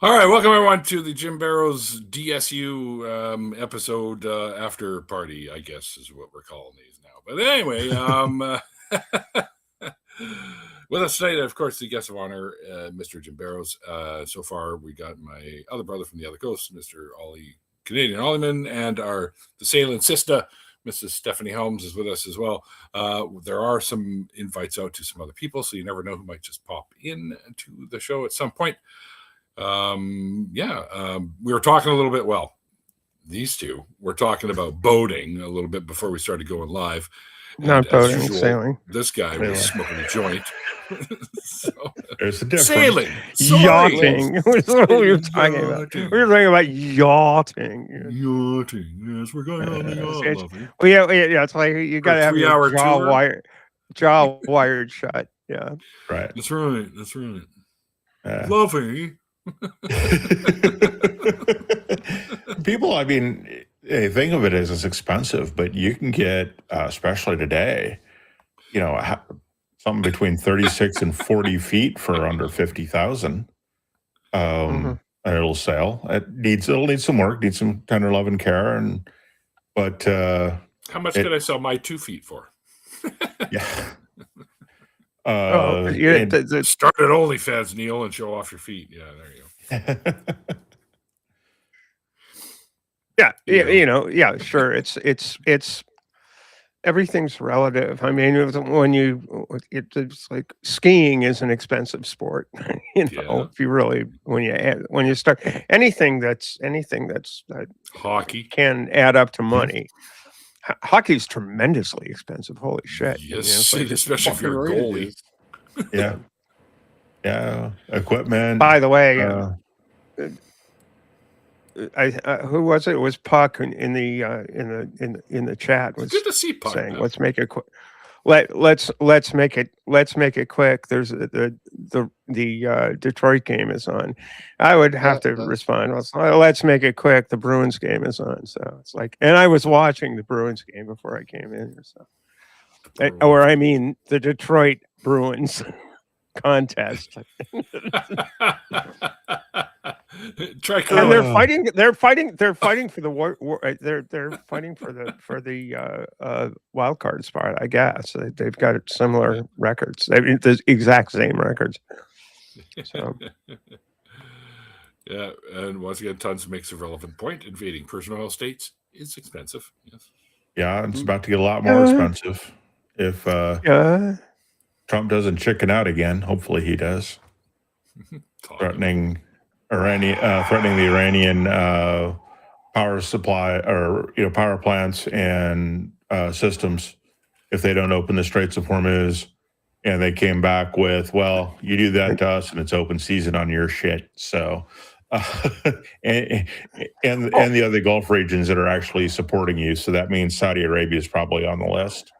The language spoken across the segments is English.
All right, welcome everyone to the Jim Barrows DSU episode after party, I guess is what we're calling these now. But anyway, with us tonight, of course, the guest of honor, Mr. Jim Barrows. So far, we got my other brother from the other coast, Mr. Ollie, Canadian Ollieman, and the Salient sister, Mrs. Stephanie Holmes, is with us as well. There are some invites out to some other people, so you never know who might just pop in to the show at some point. We were talking a little bit. Well, these two were talking about boating a little bit before we started going live. Not boating, sailing. This guy was smoking a joint. So, there's a difference. Sailing, yachting. That's what we were talking about. We were talking about yachting. Yachting. Yes, we're going on the yacht. Well, yeah. It's like you got to have your jaw wired shut. Yeah, right. That's right. Lovey. People, I mean, they think of it as it's expensive, but you can get, especially today, something between 36 and 40 feet for under 50,000. And it'll sail. It'll need some work, need some tender love and care, but how much could I sell my 2 feet for? Yeah. Start at OnlyFans, Neil, and show off your feet. Yeah, there you go. Sure. It's everything's relative. I mean, it's like skiing is an expensive sport. If you really when you start anything that's hockey can add up to money. Hockey's tremendously expensive. Holy shit! Yes, especially if you're a goalie. Yeah, equipment. By the way, who was it? It was Puck in the chat. Was good to see Puck. Saying, let's make it quick. Let's make it quick. There's the Detroit game is on. I would have to respond. Let's make it quick. The Bruins game is on. So it's like, and I was watching the Bruins game before I came in here. So, the Detroit Bruins contest. And they're fighting. They're fighting for the war. They're fighting for the wild card spot. I guess they've got similar records. The exact same records. So. Yeah, and once again, Tons makes a relevant point. Invading Persian oil states is expensive. Yes. Yeah, it's about to get a lot more expensive if Trump doesn't chicken out again. Hopefully, he does. Threatening the Iranian power supply or power plants and systems if they don't open the Straits of Hormuz, and they came back with, well, you do that to us and it's open season on your shit. So and the other Gulf regions that are actually supporting you. So that means Saudi Arabia is probably on the list.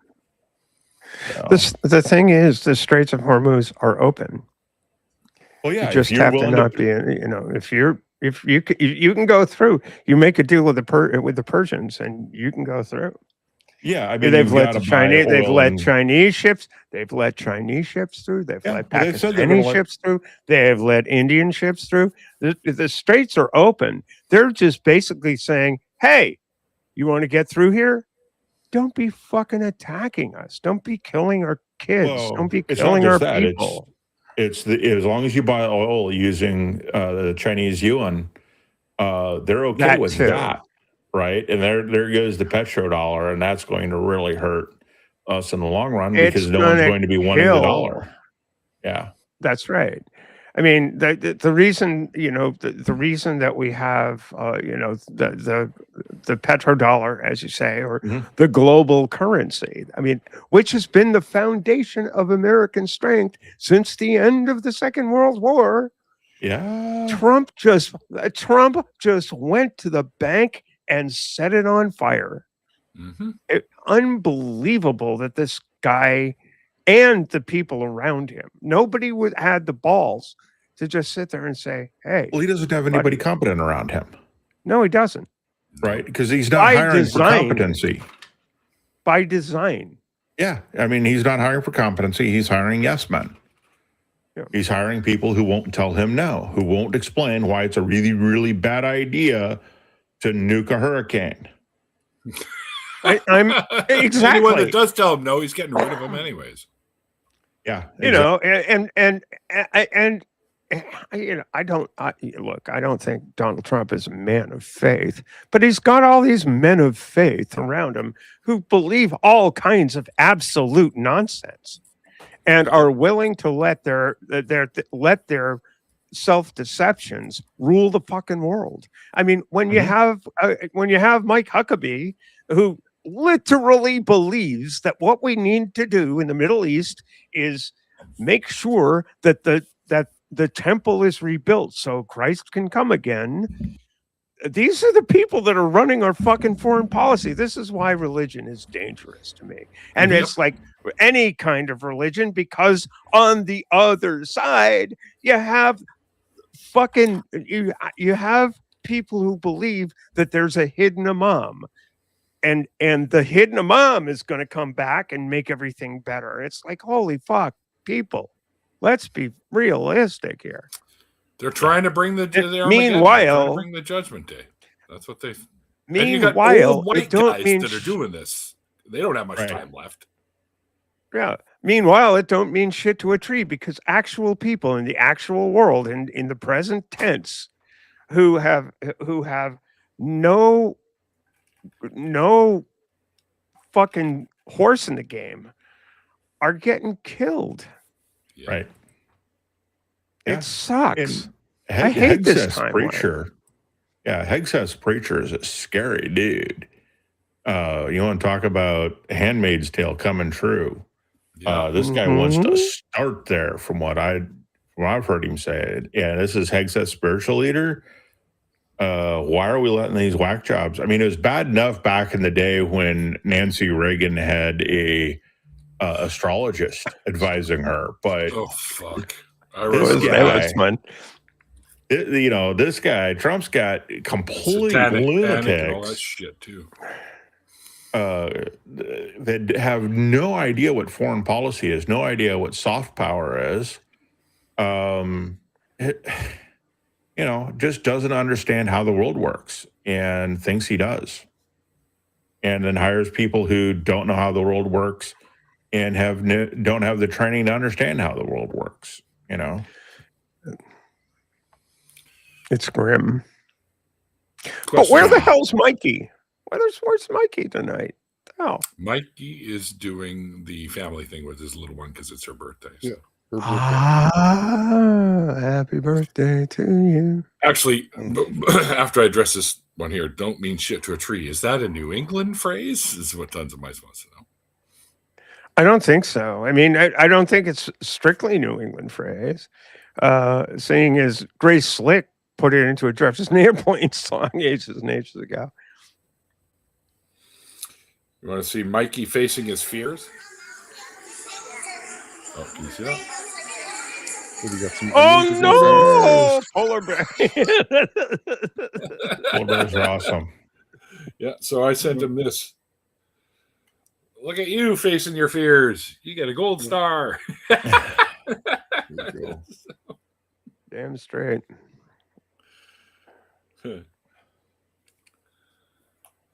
So. The thing is, the Straits of Hormuz are open. Well, yeah, you just have to not be. If you can go through, you make a deal with the Persians, and you can go through. Yeah, I mean, they've let Chinese ships. They've let Chinese ships through. They've let Pakistani ships through. They have let Indian ships through. The straits are open. They're just basically saying, "Hey, you want to get through here? Don't be fucking attacking us. Don't be killing our kids. Don't be killing our people." It's as long as you buy oil using the Chinese yuan, they're okay with that, right? And there goes the petrodollar, and that's going to really hurt us in the long run because no one's going to be wanting the dollar. Yeah, that's right. I mean, the reason the reason that we have the petrodollar, as you say, or the global currency. I mean, which has been the foundation of American strength since the end of the Second World War. Yeah, Trump just went to the bank and set it on fire. Unbelievable that this guy and the people around him, nobody had the balls to just sit there and say, "Hey." Well, he doesn't have anybody competent around him. No, he doesn't. Right, because he's not hiring for competency. By design. Yeah, I mean, he's not hiring for competency. He's hiring yes men. Yeah. He's hiring people who won't tell him no, who won't explain why it's a really, really bad idea to nuke a hurricane. I'm exactly. Anyone that does tell him no, he's getting rid of them anyways. Yeah, exactly. You know, and you know, I don't think Donald Trump is a man of faith, but he's got all these men of faith around him who believe all kinds of absolute nonsense and are willing to let their self-deceptions rule the fucking world. I mean, when you have Mike Huckabee, who literally believes that what we need to do in the Middle East is make sure that the temple is rebuilt so Christ can come again. These are the people that are running our fucking foreign policy. This is why religion is dangerous to me. And it's like any kind of religion, because on the other side, you have you have people who believe that there's a hidden imam. And the hidden imam is going to come back and make everything better. It's like, holy fuck, people. Let's be realistic here. They're trying to bring the meanwhile, bring the judgment day. That's what they. Meanwhile, white guys that are doing this. They don't have much time left. Yeah. Meanwhile, it don't mean shit to a tree, because actual people in the actual world, in the present tense, who have no fucking horse in the game, are getting killed. Yeah. Right. It sucks. I hate this preacher. Yeah, Hegseth's preacher is a scary dude. You want to talk about Handmaid's Tale coming true? Yeah. This guy wants to start there, from what I've heard him say. Yeah, this is Hegseth's spiritual leader. Why are we letting these whack jobs? I mean, it was bad enough back in the day when Nancy Reagan had a astrologist advising her, but oh fuck, this guy Trump's got complete lunatics and all that shit too. That have no idea what foreign policy is, no idea what soft power is. Just doesn't understand how the world works and thinks he does, and then hires people who don't know how the world works and don't have the training to understand how the world works. It's grim. But where the hell's Mikey? Where's Mikey tonight? Oh, Mikey is doing the family thing with his little one because it's her birthday. So. Yeah. Happy birthday to you. Actually, after I address this one here, don't mean shit to a tree. Is that a New England phrase? Is what tons of mice wants to know. I don't think so. I mean, I don't think it's strictly New England phrase. Seeing as Grace Slick put it into a Jefferson Airplane song ages and ages ago. You want to see Mikey facing his fears? Oh, can you see that? Oh no! Polar bear. Polar bears are awesome. Yeah, so I sent him this. Look at you facing your fears. You get a gold star. Damn straight.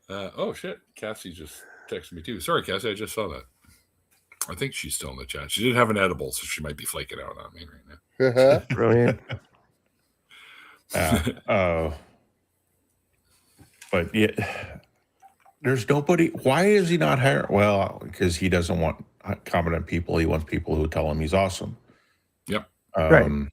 Oh shit! Cassie just texted me too. Sorry, Cassie, I just saw that. I think she's still in the chat. She didn't have an edible, so she might be flaking out on me right now. Brilliant. But yeah, there's nobody. Why is he not hiring? Well, because he doesn't want competent people. He wants people who tell him he's awesome. Yep. Right.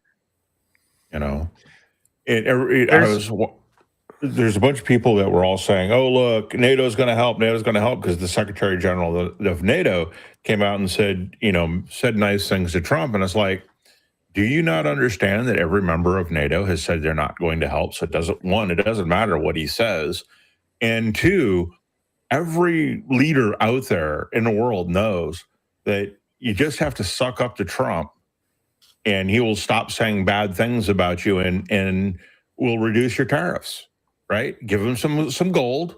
There's a bunch of people that were all saying, "Oh, look, NATO's going to help. NATO's going to help," because the Secretary General of NATO came out and said nice things to Trump, and it's like, do you not understand that every member of NATO has said they're not going to help? So it doesn't matter what he says, and two, every leader out there in the world knows that you just have to suck up to Trump, and he will stop saying bad things about you, and will reduce your tariffs. Right? Give him some gold,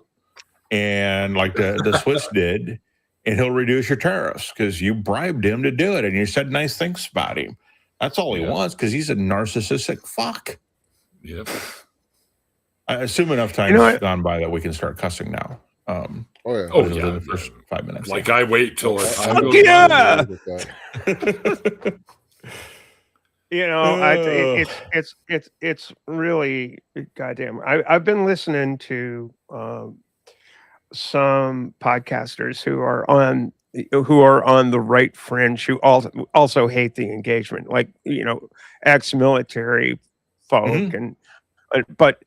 and like the Swiss did, and he'll reduce your tariffs because you bribed him to do it, and you said nice things about him. That's all he wants, because he's a narcissistic fuck. Yep. I assume enough time's gone by that we can start cussing now. The first 5 minutes. Like I wait till the time goes by. You know, it's really goddamn. I've been listening to some podcasters who are on the right fringe, who also hate the engagement, like, you know, ex-military folk, and but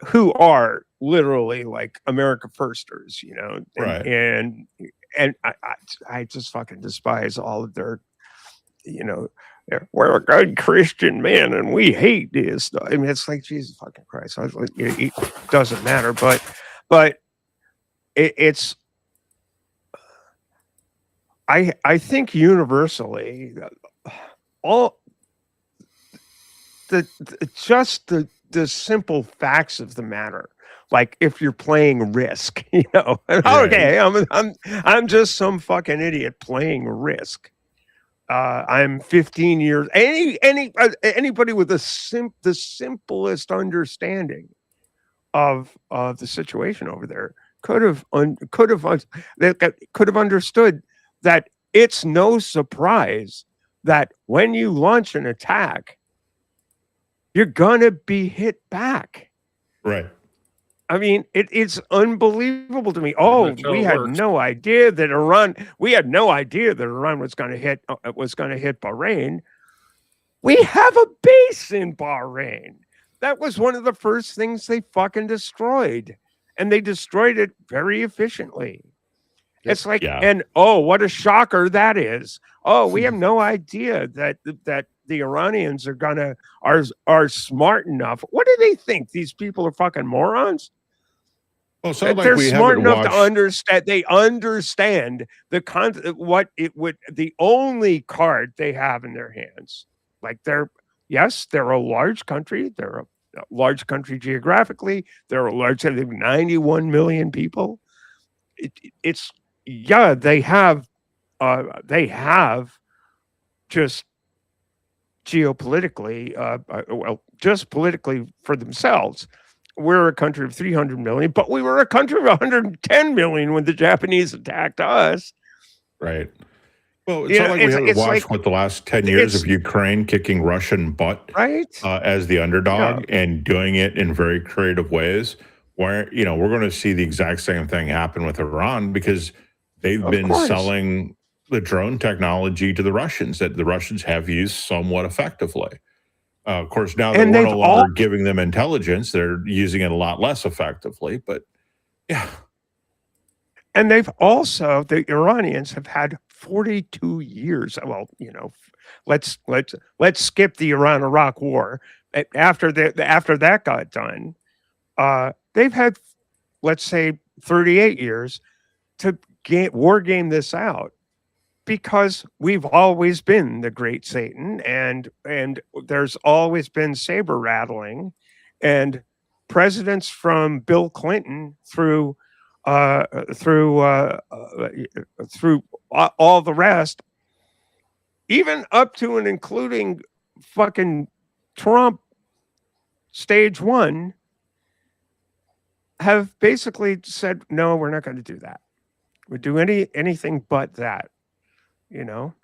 who are literally like America firsters, you know, and I just fucking despise all of their, you know, we're a good Christian man and we hate this. I mean, it's like, Jesus fucking Christ. It doesn't matter, but it's. I think universally, all the simple facts of the matter. Like, if you're playing Risk, you know, okay, I'm just some fucking idiot playing Risk. I'm 15 years. Anybody with the simplest understanding of the situation over there could have understood that it's no surprise that when you launch an attack, you're gonna be hit back. Right. I mean, it's unbelievable to me. Oh, we had no idea that Iran was going to hit Bahrain. We have a base in Bahrain. That was one of the first things they fucking destroyed, and they destroyed it very efficiently. Yep. It's like, and what a shocker that is. Oh, we have no idea that the Iranians are smart enough. What do they think? These people are fucking morons? Well, they're smart enough to understand. They understand the only card they have in their hands. Like, they're a large country. They're a large country geographically. They're a large country, 91 million people. They have just geopolitically, just politically for themselves. We're a country of 300 million, but we were a country of 110 million when the Japanese attacked us. Right. Well, it's not like we haven't watched what the last 10 years of Ukraine kicking Russian butt, right, as the underdog, and doing it in very creative ways. Where, you know, we're going to see the exact same thing happen with Iran, because they've been selling the drone technology to the Russians that the Russians have used somewhat effectively. Of course, now that we're no longer giving them intelligence, they're using it a lot less effectively. But yeah, and the Iranians have had 42 years. Well, you know, let's skip the Iran-Iraq war. After that got done, they've had, let's say, 38 years to war game this out. Because we've always been the great Satan, and there's always been saber rattling, and presidents from Bill Clinton through all the rest, even up to and including fucking Trump, stage one, have basically said, no, we're not going to do that. We do anything but that. You know,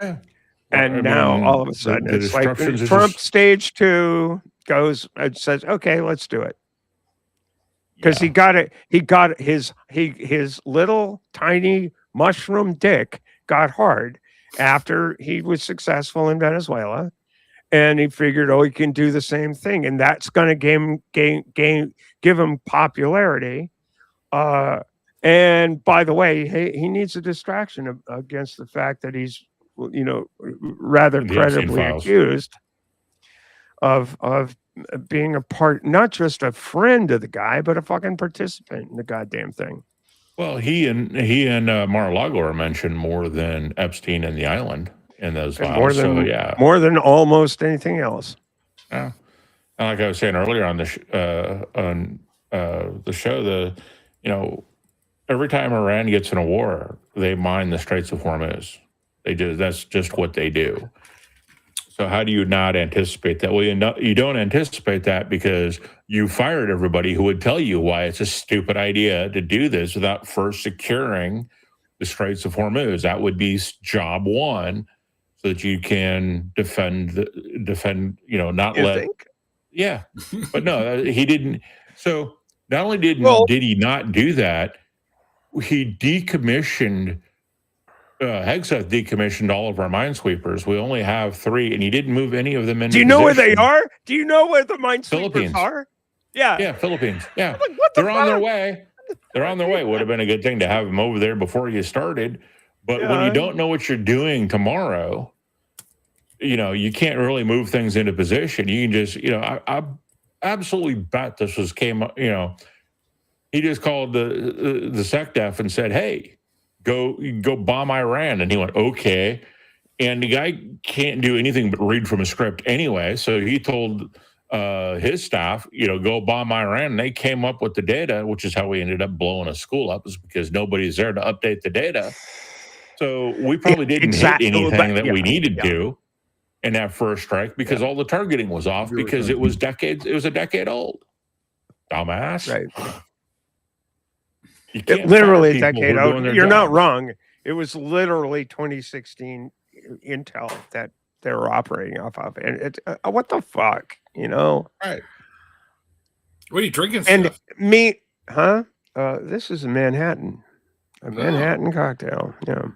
and now all of a sudden it's like Trump stage 2 goes and says, "Okay, let's do it," because he got it. He got his little tiny mushroom dick got hard after he was successful in Venezuela, and he figured, he can do the same thing, and that's going to give him popularity. And by the way, he needs a distraction against the fact that he's, you know, rather credibly accused of being a part, not just a friend of the guy, but a fucking participant in the goddamn thing. Well, he and Mar-a-Lago are mentioned more than Epstein and the island in those files. More than almost anything else. Yeah, and like I was saying earlier on the show, you know, every time Iran gets in a war, they mine the Straits of Hormuz. That's just what they do. So how do you not anticipate that? Well, you don't anticipate that because you fired everybody who would tell you why it's a stupid idea to do this without first securing the Straits of Hormuz. That would be job one, so that you can defend, not You let. think? Yeah, but no, he didn't. So not only did he not do that, he decommissioned. Hegseth decommissioned all of our minesweepers. We only have 3, and he didn't move any of them into. Do you know where they are? Do you know where the minesweepers are? Yeah, Philippines. Yeah, like, what they're on their way. They're on their way. Would have been a good thing to have them over there before you started. But when you don't know what you're doing tomorrow, you can't really move things into position. You can just, I absolutely bet this came up. He just called the SecDef and said, "Hey, go bomb Iran," and he went, "Okay." And the guy can't do anything but read from a script anyway, so he told his staff, go bomb Iran, and they came up with the data, which is how we ended up blowing a school up, is because nobody's there to update the data. So we probably didn't hit anything that we needed to in that first strike because all the targeting was off because it was a decade old. Dumbass. Right. Literally a decade old. You're not wrong. It was literally 2016 intel that they were operating off of, and what the fuck, Right? What are you drinking? And me, huh? This is a Manhattan cocktail. Yeah.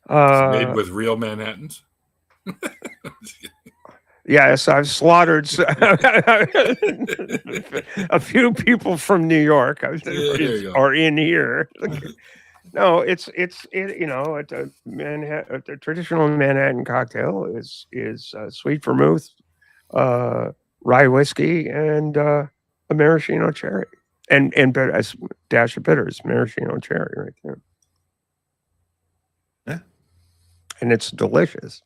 Made with real Manhattans. Yes, I've slaughtered a few people from New York are in here. No, it's a traditional Manhattan cocktail is sweet vermouth, rye whiskey, and a maraschino cherry, and a dash of bitters, maraschino cherry right there. Yeah, and it's delicious.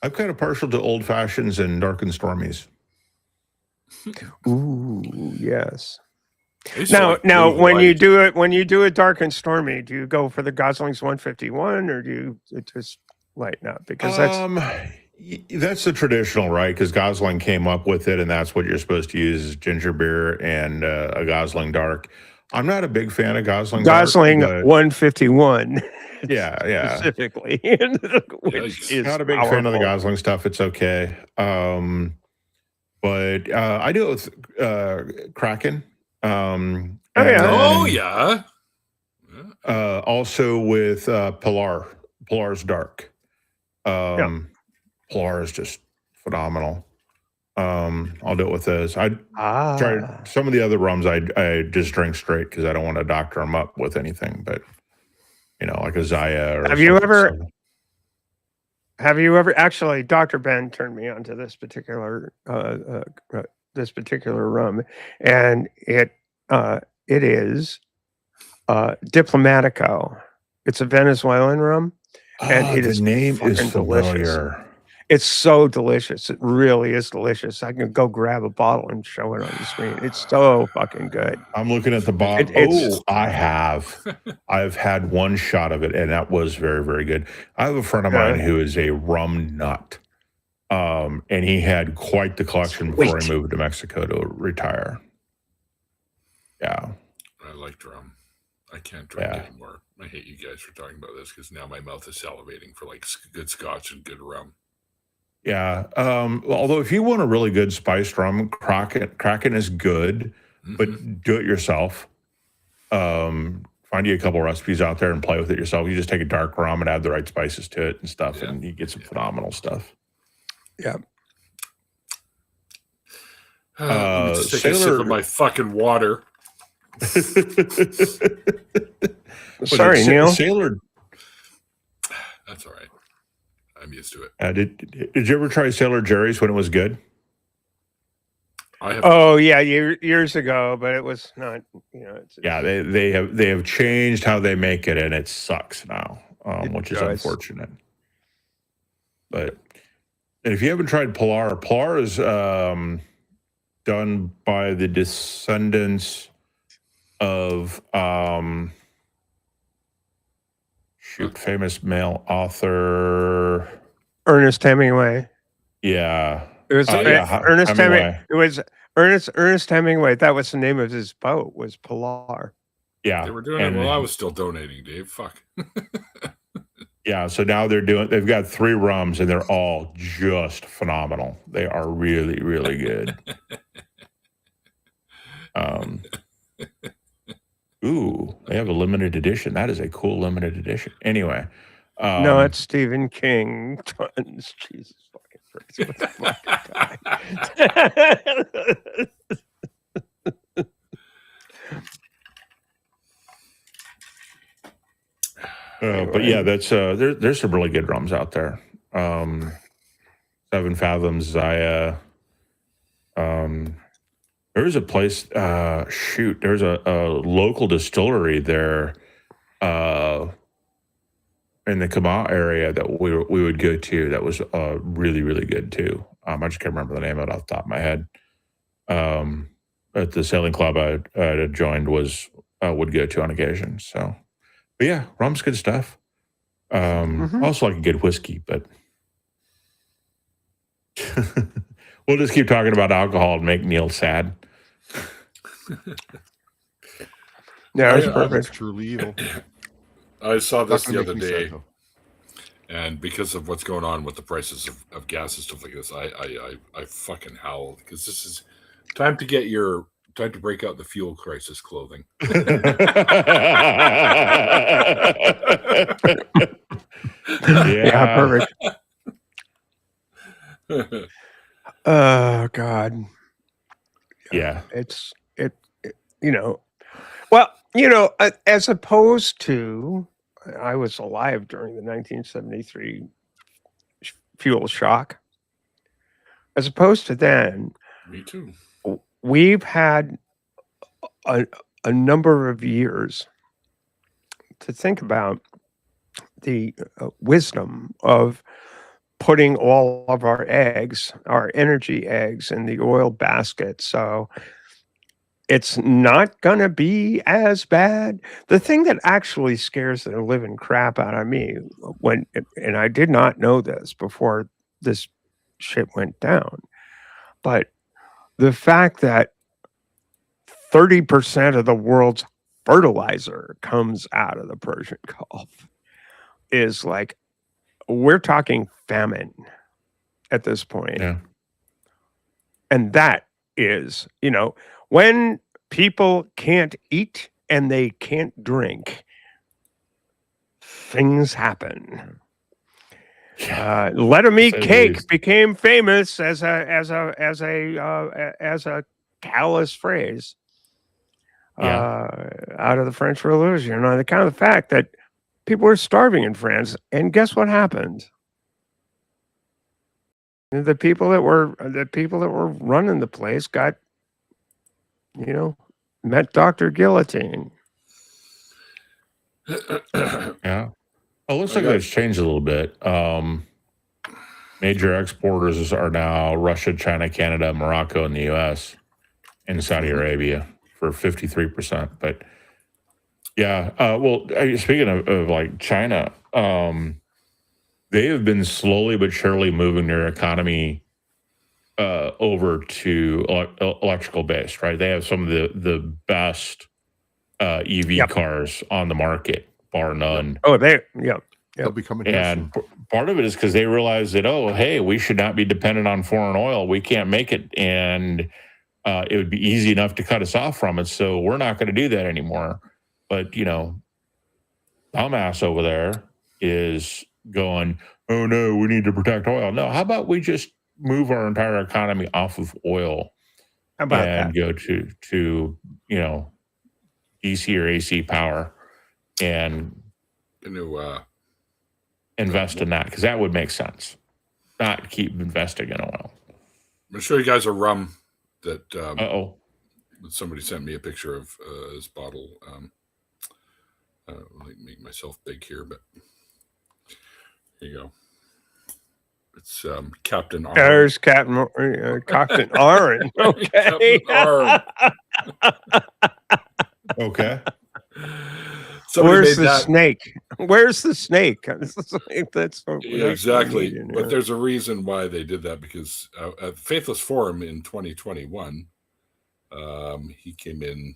I'm kind of partial to old fashions and dark and stormies. Ooh, yes. Now, when you do it dark and stormy, do you go for the Gosling's 151 or do you just lighten up? Because that's the traditional, right? Because Gosling came up with it, and that's what you're supposed to use: is ginger beer and a Gosling dark. I'm not a big fan of Gosling 151. Yeah. Specifically, which is not a big fan of the Gosling stuff. It's okay, but I do it with Kraken. Also with Pilar's Dark. Pilar is just phenomenal. I'll do it with this. I tried some of the other rums. I just drink straight because I don't want to doctor them up with anything. But like a Zaya. Or Have you ever actually? Dr. Ben turned me on to this particular rum, and it is Diplomatico. It's a Venezuelan rum, and the name is familiar. Delicious. It's so delicious. It really is delicious. I can go grab a bottle and show it on the screen. It's so fucking good. I'm looking at the bottle. I have. I've had one shot of it, and that was very, very good. I have a friend of mine who is a rum nut, and he had quite the collection before he moved to Mexico to retire. Yeah. I like rum. I can't drink anymore. I hate you guys for talking about this because now my mouth is salivating for like good scotch and good rum. Yeah. Although if you want a really good spiced rum, Kraken is good, but do it yourself. Find you a couple recipes out there and play with it yourself. You just take a dark rum and add the right spices to it and stuff, and you get some phenomenal stuff. Yeah. Let me just take a sip of my fucking water. Sorry, Neil. Sailor. That's all right. I'm used to it. Did you ever try Sailor Jerry's when it was good? I have. Oh yeah, years ago, but it was not. They have changed how they make it, and it sucks now, which is unfortunate. But if you haven't tried Pilar is done by the descendants of famous male author. Ernest Hemingway. Yeah. It was Ernest Hemingway. It was Ernest Hemingway. That was the name of his boat, was Pilar. Yeah. They were doing it while I was still donating, Dave. Fuck. Yeah, so now they've got 3 rums and they're all just phenomenal. They are really, really good. Ooh, they have a limited edition. That is a cool limited edition. Anyway. No, it's Stephen King. Tons. Jesus fucking Christ. What the fuck, but yeah, that's there's some really good rums out there. 7 Fathoms, Zaya. There's a place. There's a local distillery there, in the Kama area that we would go to. That was really, really good too. I just can't remember the name of it off the top of my head. At the sailing club I had joined would go to on occasion. So. But yeah, rum's good stuff. Also like a good whiskey, but we'll just keep talking about alcohol and make Neil sad. Yeah, it's perfect. It's truly evil. I saw this the other day, and because of what's going on with the prices of gas and stuff like this, I fucking howl, because this is time to break out the fuel crisis clothing. Yeah, perfect. Oh God. Yeah. It's well, as opposed to, I was alive during the 1973 fuel shock. As opposed to then, Me too. We've had a number of years to think about the wisdom of putting all of our eggs, our energy eggs, in the oil basket. So it's not going to be as bad. The thing that actually scares the living crap out of me, and I did not know this before this shit went down, but the fact that 30% of the world's fertilizer comes out of the Persian Gulf is like, we're talking famine at this point. Yeah. And that is, when people can't eat and they can't drink, things happen. Let 'em eat cake became famous as a callous phrase out of the French Revolution, on account of the fact that people were starving in France. And guess what happened? The people that were running the place got, met Dr. Guillotine. Yeah. Oh, looks like that's changed a little bit. Major exporters are now Russia, China, Canada, Morocco, and the U.S. and Saudi Arabia for 53%. But yeah, well, speaking of like China, they have been slowly but surely moving their economy over to electrical based, right? They have some of the best EV cars on the market, bar none. Oh, they'll be coming here and soon. Part of it is because they realize that, oh, hey, we should not be dependent on foreign oil. We can't make it, and it would be easy enough to cut us off from it. So we're not going to do that anymore. But dumbass over there is going, oh no, we need to protect oil. No, how about we just move our entire economy off of oil and go to DC or AC power and invest in that, because that would make sense. Not keep investing in oil. I'm gonna show you guys a rum that somebody sent me a picture of this bottle. Let me make myself big here, but here you go. It's Captain Arn. There's Captain Arn. Okay. Okay. Where's the snake? Where's the snake? That's what exactly. But there's a reason why they did that, because at Faithless Forum in 2021, he came in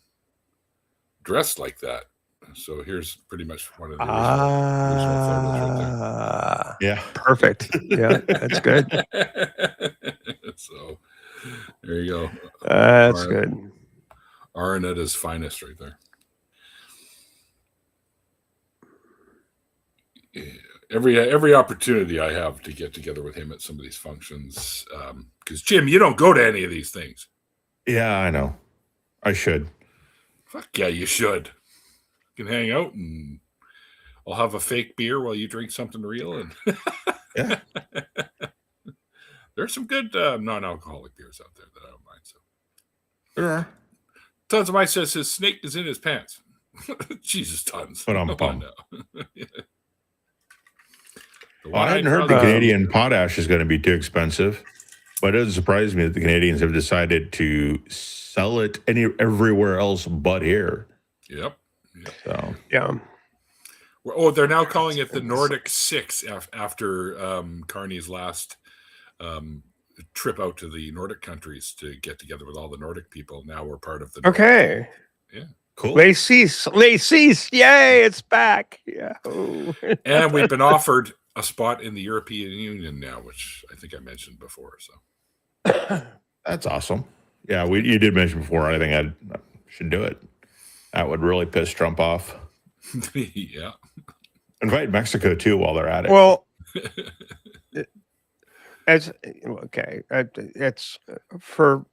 dressed like that. So here's pretty much one of the original photos right there. Yeah, perfect. Yeah, that's good. So there you go. That's good. Aaron at his finest right there. Every opportunity I have to get together with him at some of these functions, because Jim, you don't go to any of these things. Yeah, I know. I should. Fuck yeah, you should. You can hang out and I'll have a fake beer while you drink something real. And yeah, there's some good non-alcoholic beers out there that I don't mind. So there are. Tons of mine says his snake is in his pants. Jesus, tons. But I'm bummed. Yeah. I hadn't heard the Canadian potash is going to be too expensive, but it doesn't surprise me that the Canadians have decided to sell it everywhere else but here. Yep. So yeah. Oh, they're now calling it the Nordic 6 after Carney's last trip out to the Nordic countries to get together with all the Nordic people. Now we're part of the Nordic. Okay. Yeah. Cool. Les cease. Yay, it's back. Yeah. Oh. And we've been offered a spot in the European Union now, which I think I mentioned before. So that's awesome. Yeah, you did mention before. I think I should do it. That would really piss Trump off. Yeah. Invite Mexico too while they're at it. Well, it's for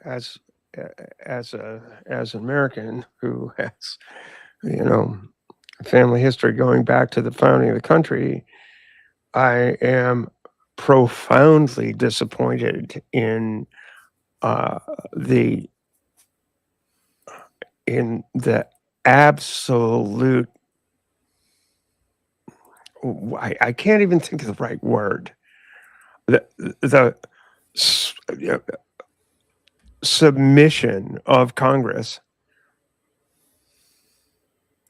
as an American who has, family history going back to the founding of the country, I am profoundly disappointed in the absolute, I can't even think of the right word, the submission of Congress,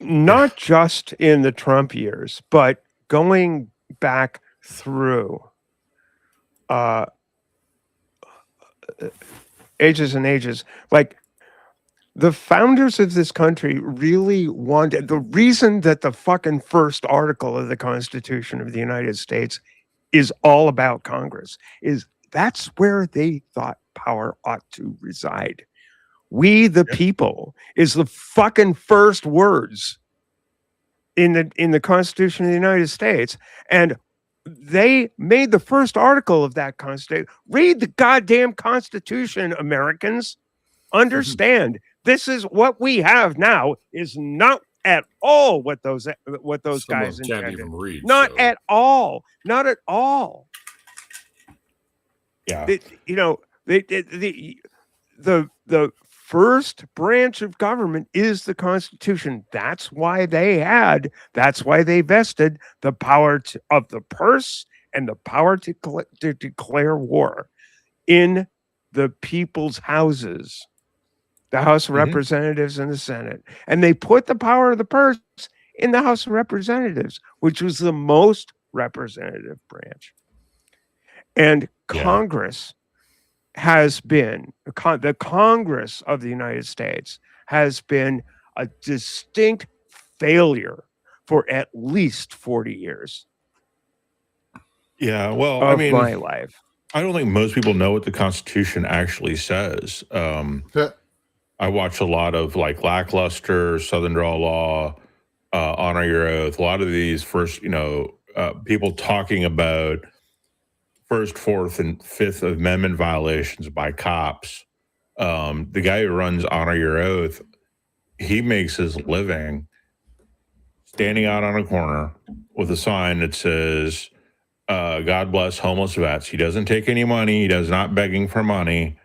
not just in the Trump years, but going back through ages and ages. Like, the founders of this country really wanted, the reason that the fucking first article of the Constitution of the United States is all about Congress is that's where they thought power ought to reside. We the people is the fucking first words in the Constitution of the United States, and they made the first article of that Constitution. Read the goddamn Constitution, Americans. Understand, this is what we have now is not at all what those guys intended. Can't even read. Not at all. Not at all. Yeah. The first branch of government is the Constitution. That's why they vested the power of the purse and the power to declare war in the people's houses, the House of Representatives and the Senate. And they put the power of the purse in the House of Representatives, which was the most representative branch. And Congress has been, the Congress of the United States has been a distinct failure for at least 40 years. Yeah, well, of my life. I don't think most people know what the Constitution actually says. I watch a lot of like Lackluster, Southern Draw Law, Honor Your Oath. A lot of these first, people talking about First, Fourth, and Fifth Amendment violations by cops. The guy who runs Honor Your Oath, he makes his living standing out on a corner with a sign that says, God bless homeless vets. He doesn't take any money. He does not begging for money.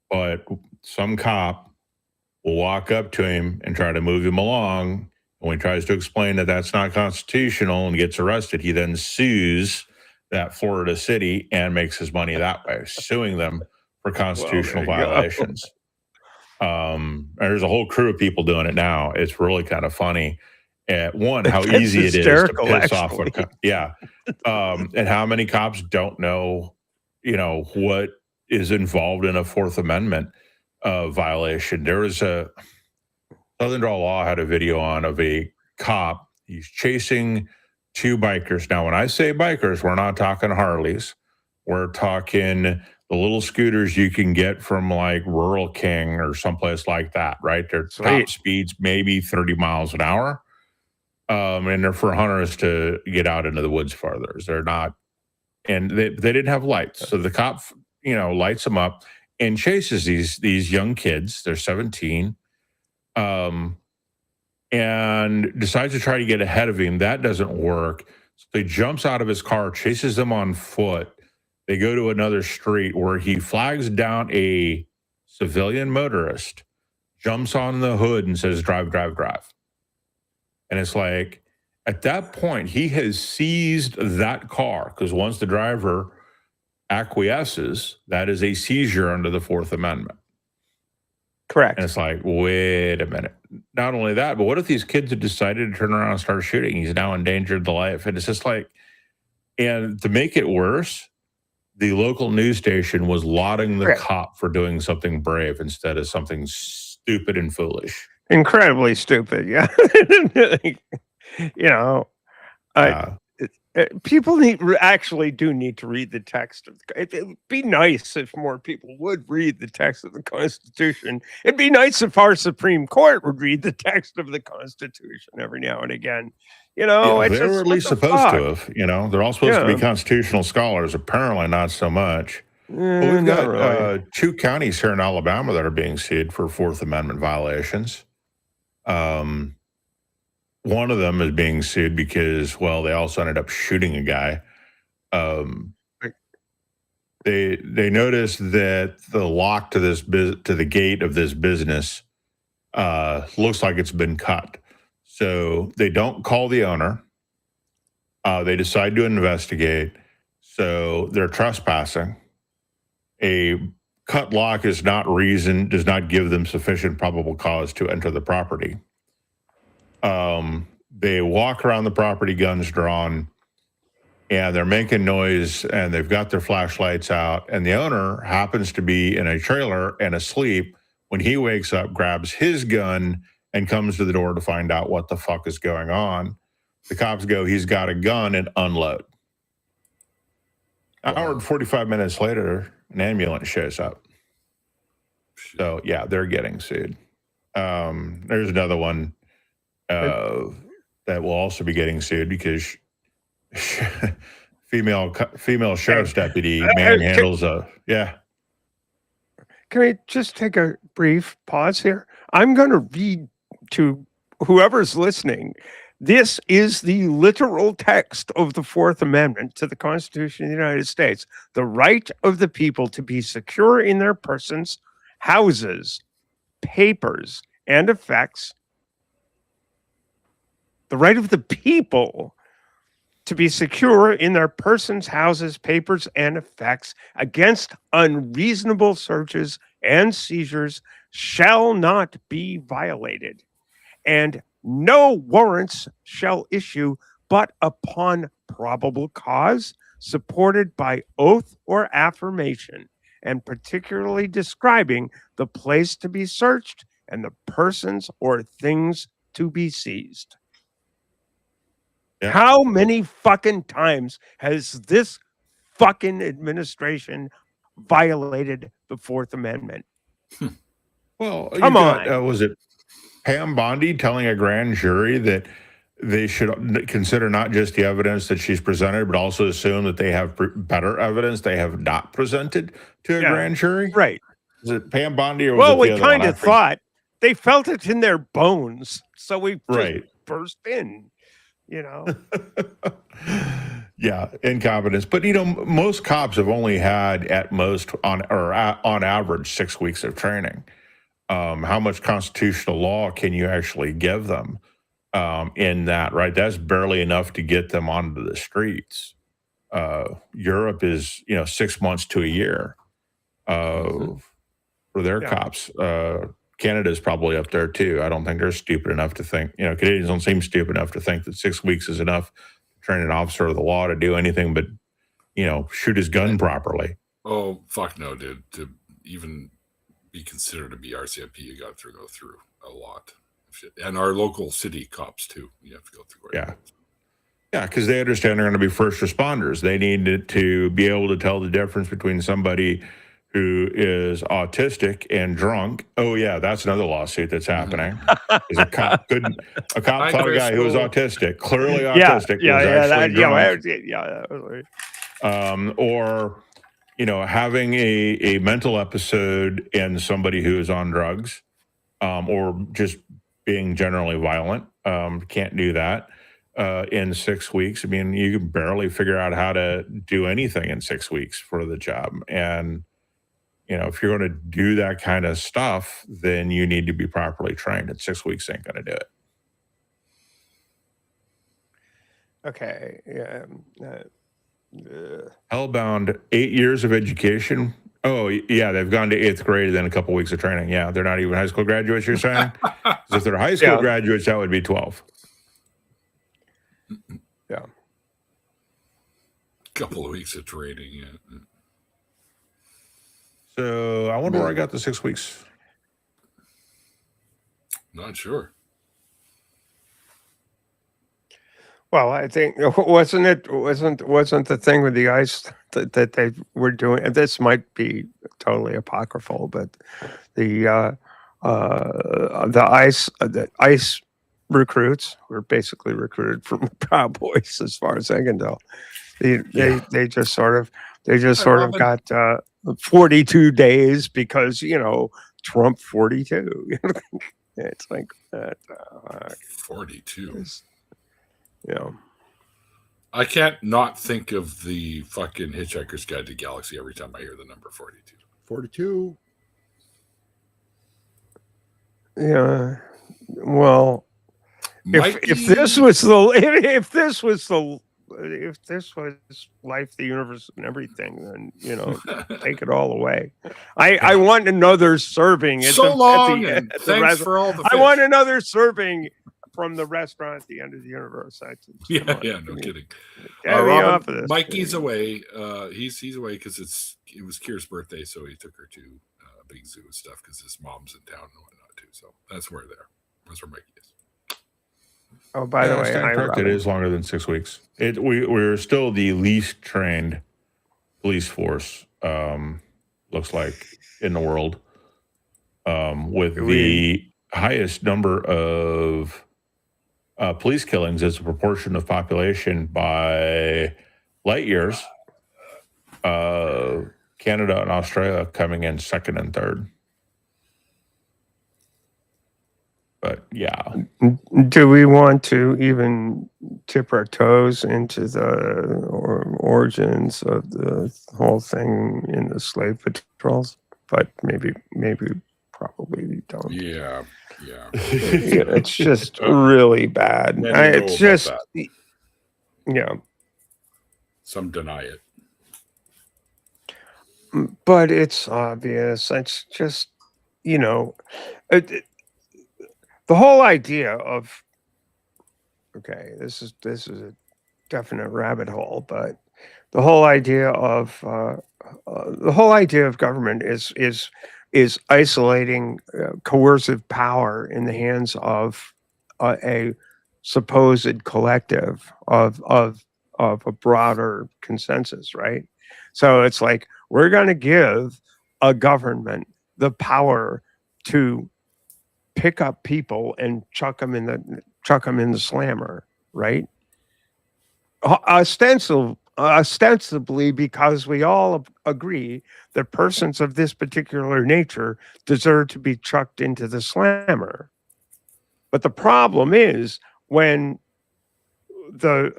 But some cop will walk up to him and try to move him along. And when he tries to explain that that's not constitutional and gets arrested, he then sues that Florida city and makes his money that way, suing them for constitutional violations. There's a whole crew of people doing it now. It's really kind of funny. One, how That's easy it is to hysterical, piss off actually. and how many cops don't know, what is involved in a Fourth Amendment violation. There was Southern Draw Law had a video on of a cop. He's chasing two bikers. Now, when I say bikers, we're not talking Harleys. We're talking the little scooters you can get from like Rural King or someplace like that, right? Their top speeds maybe 30 miles an hour. And they're for hunters to get out into the woods farther. They're not, and they didn't have lights. So the cop, lights them up and chases these young kids. They're 17. And decides to try to get ahead of him. That doesn't work. So he jumps out of his car, chases them on foot. They go to another street where he flags down a civilian motorist, jumps on the hood and says, drive, drive, drive. And it's like, at that point, he has seized that car, because once the driver acquiesces, that is a seizure under the Fourth Amendment. Correct. And it's like, wait a minute. Not only that, but what if these kids had decided to turn around and start shooting? He's now endangered the life. And it's just like, and to make it worse, the local news station was lauding the cop for doing something brave instead of something stupid and foolish. Incredibly stupid, yeah. People actually do need to read the text. It would be nice if more people would read the text of the Constitution. It'd be nice if our Supreme Court would read the text of the Constitution every now and again. They were at least supposed to have. They're all supposed to be constitutional scholars. Apparently, not so much. Well, we've got 2 counties here in Alabama that are being sued for Fourth Amendment violations. One of them is being sued because, they also ended up shooting a guy. They noticed that the lock to the gate of this business looks like it's been cut. So they don't call the owner. They decide to investigate. So they're trespassing. A cut lock does not give them sufficient probable cause to enter the property. They walk around the property, guns drawn, and they're making noise, and they've got their flashlights out, and the owner happens to be in a trailer and asleep. When he wakes up, grabs his gun and comes to the door to find out what the fuck is going on. The cops go, he's got a gun, and unload. An hour and 45 minutes later, an ambulance shows up. So, yeah, they're getting sued. There's another one that will also be getting sued because female sheriff's deputy manhandles Can we just take a brief pause here? I'm going to read to whoever's listening. This is the literal text of the Fourth Amendment to the Constitution of the United States. The right of the people to be secure in their persons, houses, papers, and effects. The right of the people to be secure in their persons, houses, papers, and effects against unreasonable searches and seizures shall not be violated, and no warrants shall issue but upon probable cause, supported by oath or affirmation, and particularly describing the place to be searched and the persons or things to be seized. Yeah. How many fucking times has this fucking administration violated the Fourth Amendment? Well, come on. Was it Pam Bondi telling a grand jury that they should consider not just the evidence that she's presented, but also assume that they have better evidence they have not presented to a grand jury? Right. Is it Pam Bondi or was it we kind of thought they felt it in their bones, so we just burst in. Yeah, incompetence. But most cops have only had at most on average 6 weeks of training. How much constitutional law can you actually give them in that? Right, that's barely enough to get them onto the streets. Europe is 6 months to a year for their cops. Canada's probably up there too. I don't think they're stupid enough to think, Canadians don't seem stupid enough to think that 6 weeks is enough to train an officer of the law to do anything but, shoot his gun properly. Oh, fuck no, dude. To even be considered to be RCMP, you got to go through a lot of shit. And our local city cops too. You have to go through. Yeah. Yeah, because they understand they're going to be first responders. They need to be able to tell the difference between somebody who is autistic and drunk. Oh yeah, that's another lawsuit that's happening. Is a cop caught a guy who was autistic, clearly autistic, or having a mental episode in somebody who is on drugs, or just being generally violent. Can't do that in 6 weeks. I mean, you can barely figure out how to do anything in 6 weeks for the job. And, if you're going to do that kind of stuff, then you need to be properly trained. And 6 weeks ain't going to do it. Okay. Yeah. Hellbound, 8 years of education. Oh, yeah, they've gone to 8th grade, then a couple weeks of training. Yeah, they're not even high school graduates, you're saying? If they're high school graduates, that would be 12. Yeah. Couple of weeks of training, yeah. So I wonder where I got the 6 weeks. Not sure. Well, I think wasn't the thing with the ice that they were doing, and this might be totally apocryphal, but the ice recruits were basically recruited from Proud Boys, as far as I can tell. They just sort of got 42 days because Trump 42. It's like that. 42. Yeah. I can't not think of the fucking Hitchhiker's Guide to the Galaxy every time I hear the number 42. 42. Yeah. Well, if this was life, the universe, and everything, then take it all away. I want another serving. Thanks for all the fish. I want another serving from the restaurant at the end of the universe. No kidding. Robin, Mikey's away. He's away because it was Kira's birthday, so he took her to a big zoo and stuff because his mom's in town and whatnot too. So that's where Mikey is. Oh, by the way, it is longer than 6 weeks. We're still the least trained police force, looks like, in the world, with the highest number of police killings as a proportion of population by light years. Canada and Australia coming in second and third. But yeah. Do we want to even tip our toes into the origins of the whole thing in the slave patrols? But maybe probably we don't. Yeah. It's just really bad. It's just, Some deny it. But it's obvious. It's just, the whole idea of, this is a definite rabbit hole, but the whole idea of government is isolating coercive power in the hands of a supposed collective of a broader consensus, right? So it's like, we're going to give a government the power to pick up people and chuck them in the slammer, right? Ostensibly because we all agree that persons of this particular nature deserve to be chucked into the slammer. But the problem is when there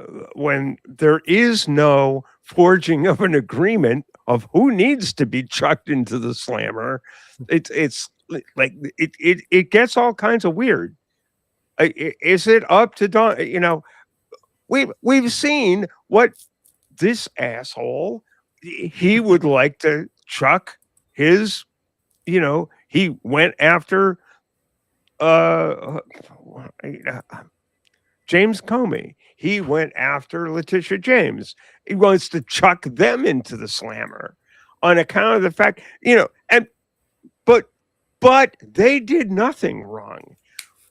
is no forging of an agreement of who needs to be chucked into the slammer, it's like it gets all kinds of weird. Is it up to Don? We've seen what this asshole, he would like to chuck his. He went after James Comey. He went after Letitia James. He wants to chuck them into the slammer on account of the fact, but they did nothing wrong.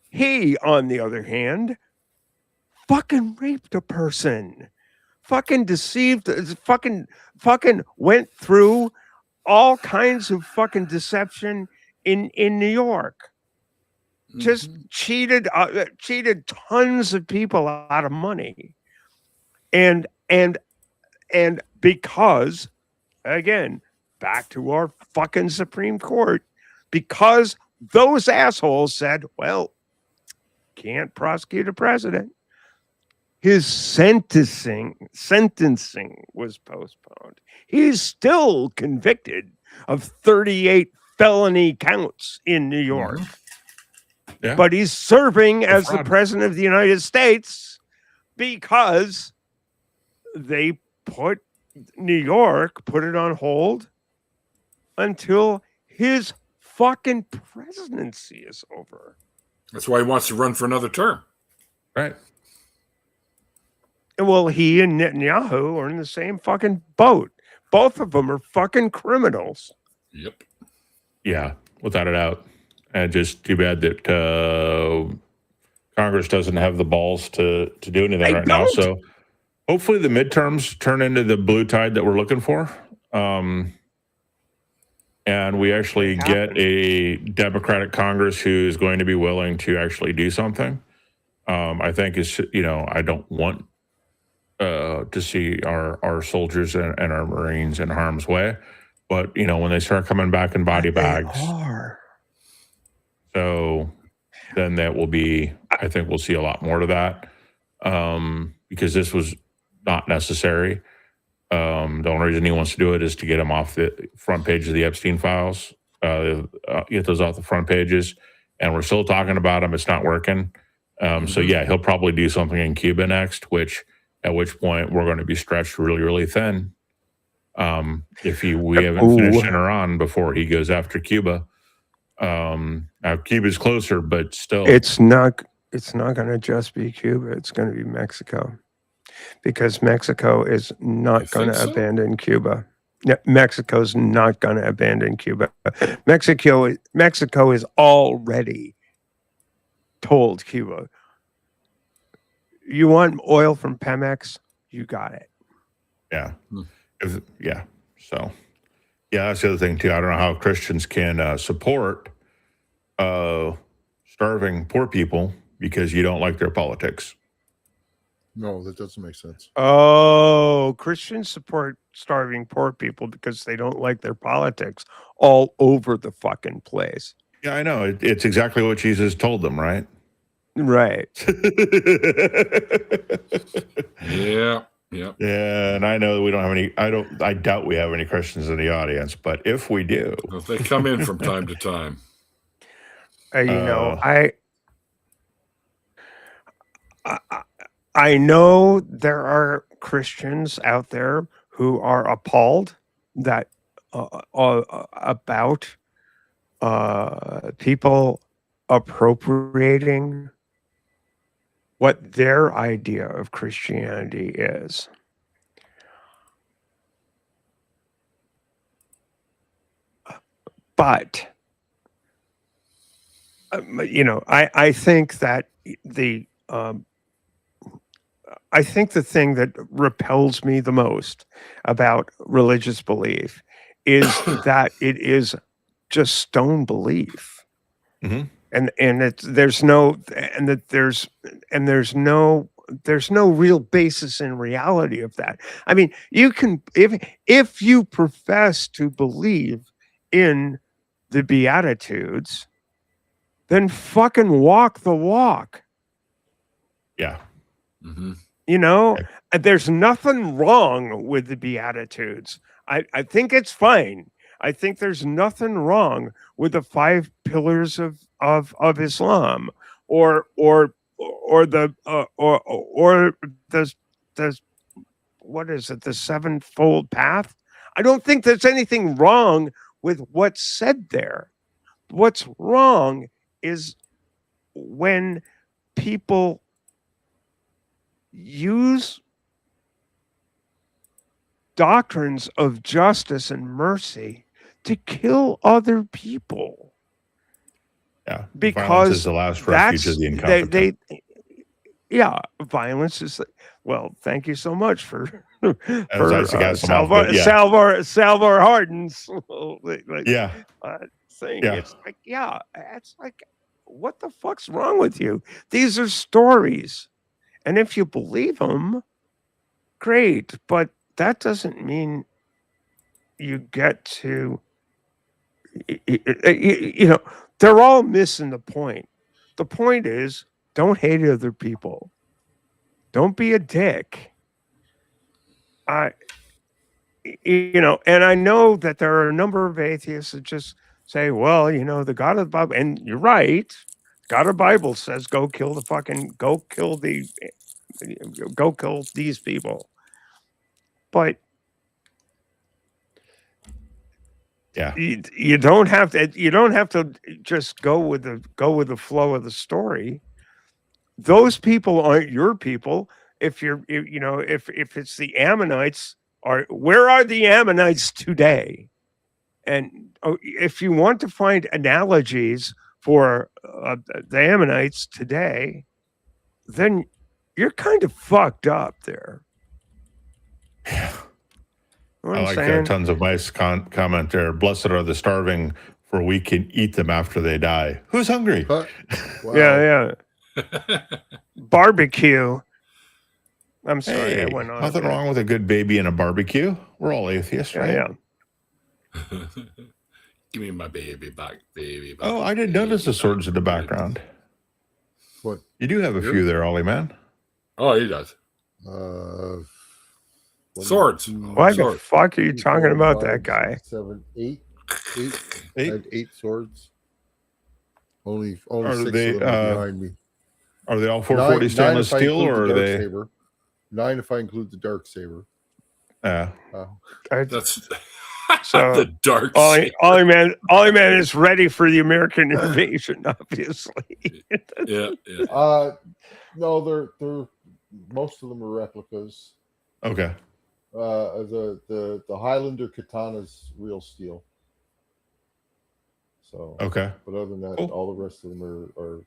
He, on the other hand, fucking raped a person, fucking deceived, fucking went through all kinds of fucking deception in New York. Just cheated tons of people out of money, and because, again, back to our fucking Supreme Court, because those assholes said, well, can't prosecute a president. His sentencing was postponed. He's still convicted of 38 felony counts in New York. Yeah. But he's serving as the president of the United States because they put it on hold until his fucking presidency is over. That's why he wants to run for another term. Right. Well, he and Netanyahu are in the same fucking boat. Both of them are fucking criminals. Yep. Yeah, without a doubt. And just too bad that Congress doesn't have the balls to do anything right now. So hopefully the midterms turn into the blue tide that we're looking for. And we actually get a Democratic Congress who's going to be willing to actually do something. I think I don't want to see our soldiers and our Marines in harm's way. But, when they start coming back in body bags. So then that will be, I think we'll see a lot more of that because this was not necessary. The only reason he wants to do it is to get him off the front page of the Epstein files, get those off the front pages. And we're still talking about him. It's not working. So, yeah, he'll probably do something in Cuba next, at which point we're going to be stretched really, really thin. If we haven't finished Iran before he goes after Cuba. Now Cuba's closer, but still, it's not going to just be Cuba. It's going to be Mexico, because Mexico is not going to abandon Cuba. Yeah, Mexico's not going to abandon Cuba. Mexico is already told Cuba, you want oil from Pemex? You got it. Yeah. So, yeah, that's the other thing, too. I don't know how Christians can support starving poor people because you don't like their politics. No, that doesn't make sense. Oh, Christians support starving poor people because they don't like their politics all over the fucking place. Yeah, I know. It's exactly what Jesus told them, right? Right. Yeah. Yeah, and I know that we don't have any. I doubt we have any Christians in the audience, but if we do, well, they come in from time to time. I know there are Christians out there who are appalled that about people appropriating what their idea of Christianity is. But, I think that the thing that repels me the most about religious belief is that it is just stone belief. Mm-hmm. There's no real basis in reality of that. I mean, you can, if you profess to believe in the Beatitudes, then fucking walk the walk. Yeah. Mm-hmm. There's nothing wrong with the Beatitudes. I think it's fine. I think there's nothing wrong with the 5 pillars of Islam or the what is it, the 7-fold path. I don't think there's anything wrong with what's said there. What's wrong is when people use doctrines of justice and mercy to kill other people. Yeah, because violence is the last refuge of the incompetent. Violence is. Well, thank you so much for Salvar Hardin's saying it's like, what the fuck's wrong with you? These are stories, and if you believe them, great, but that doesn't mean you get to. They're all missing the point. The point is, don't hate other people. Don't be a dick. And I know that there are a number of atheists that just say, well, the God of the Bible, and you're right. God of the Bible says, go kill these people. But yeah, you don't have to just go with the flow of the story. Those people aren't your people. If if it's the Ammonites, where are the Ammonites today? And if you want to find analogies for the Ammonites today, then you're kind of fucked up there. Yeah. I like Tons of Mice comment there. Blessed are the starving, for we can eat them after they die. Who's hungry? Wow. Yeah. Barbecue. I'm sorry, I went on. Nothing wrong with a good baby and a barbecue. We're all atheists, right? Yeah. Give me my baby back, baby. Back, I didn't notice the swords in the background. What? You do have a few there, Ollie, man. Oh, he does. Swords. Why the fuck are you talking about that guy? 7, 8. I had 8 swords. Only 6 of them behind me. Are they all 440 stainless steel, or are they? Saber. 9 if I include the dark saber. That's so the dark. Ollie man is ready for the American invasion, obviously. Yeah. No, they're most of them are replicas. Okay. The Highlander katana's real steel. So okay. But other than that, all the rest of them are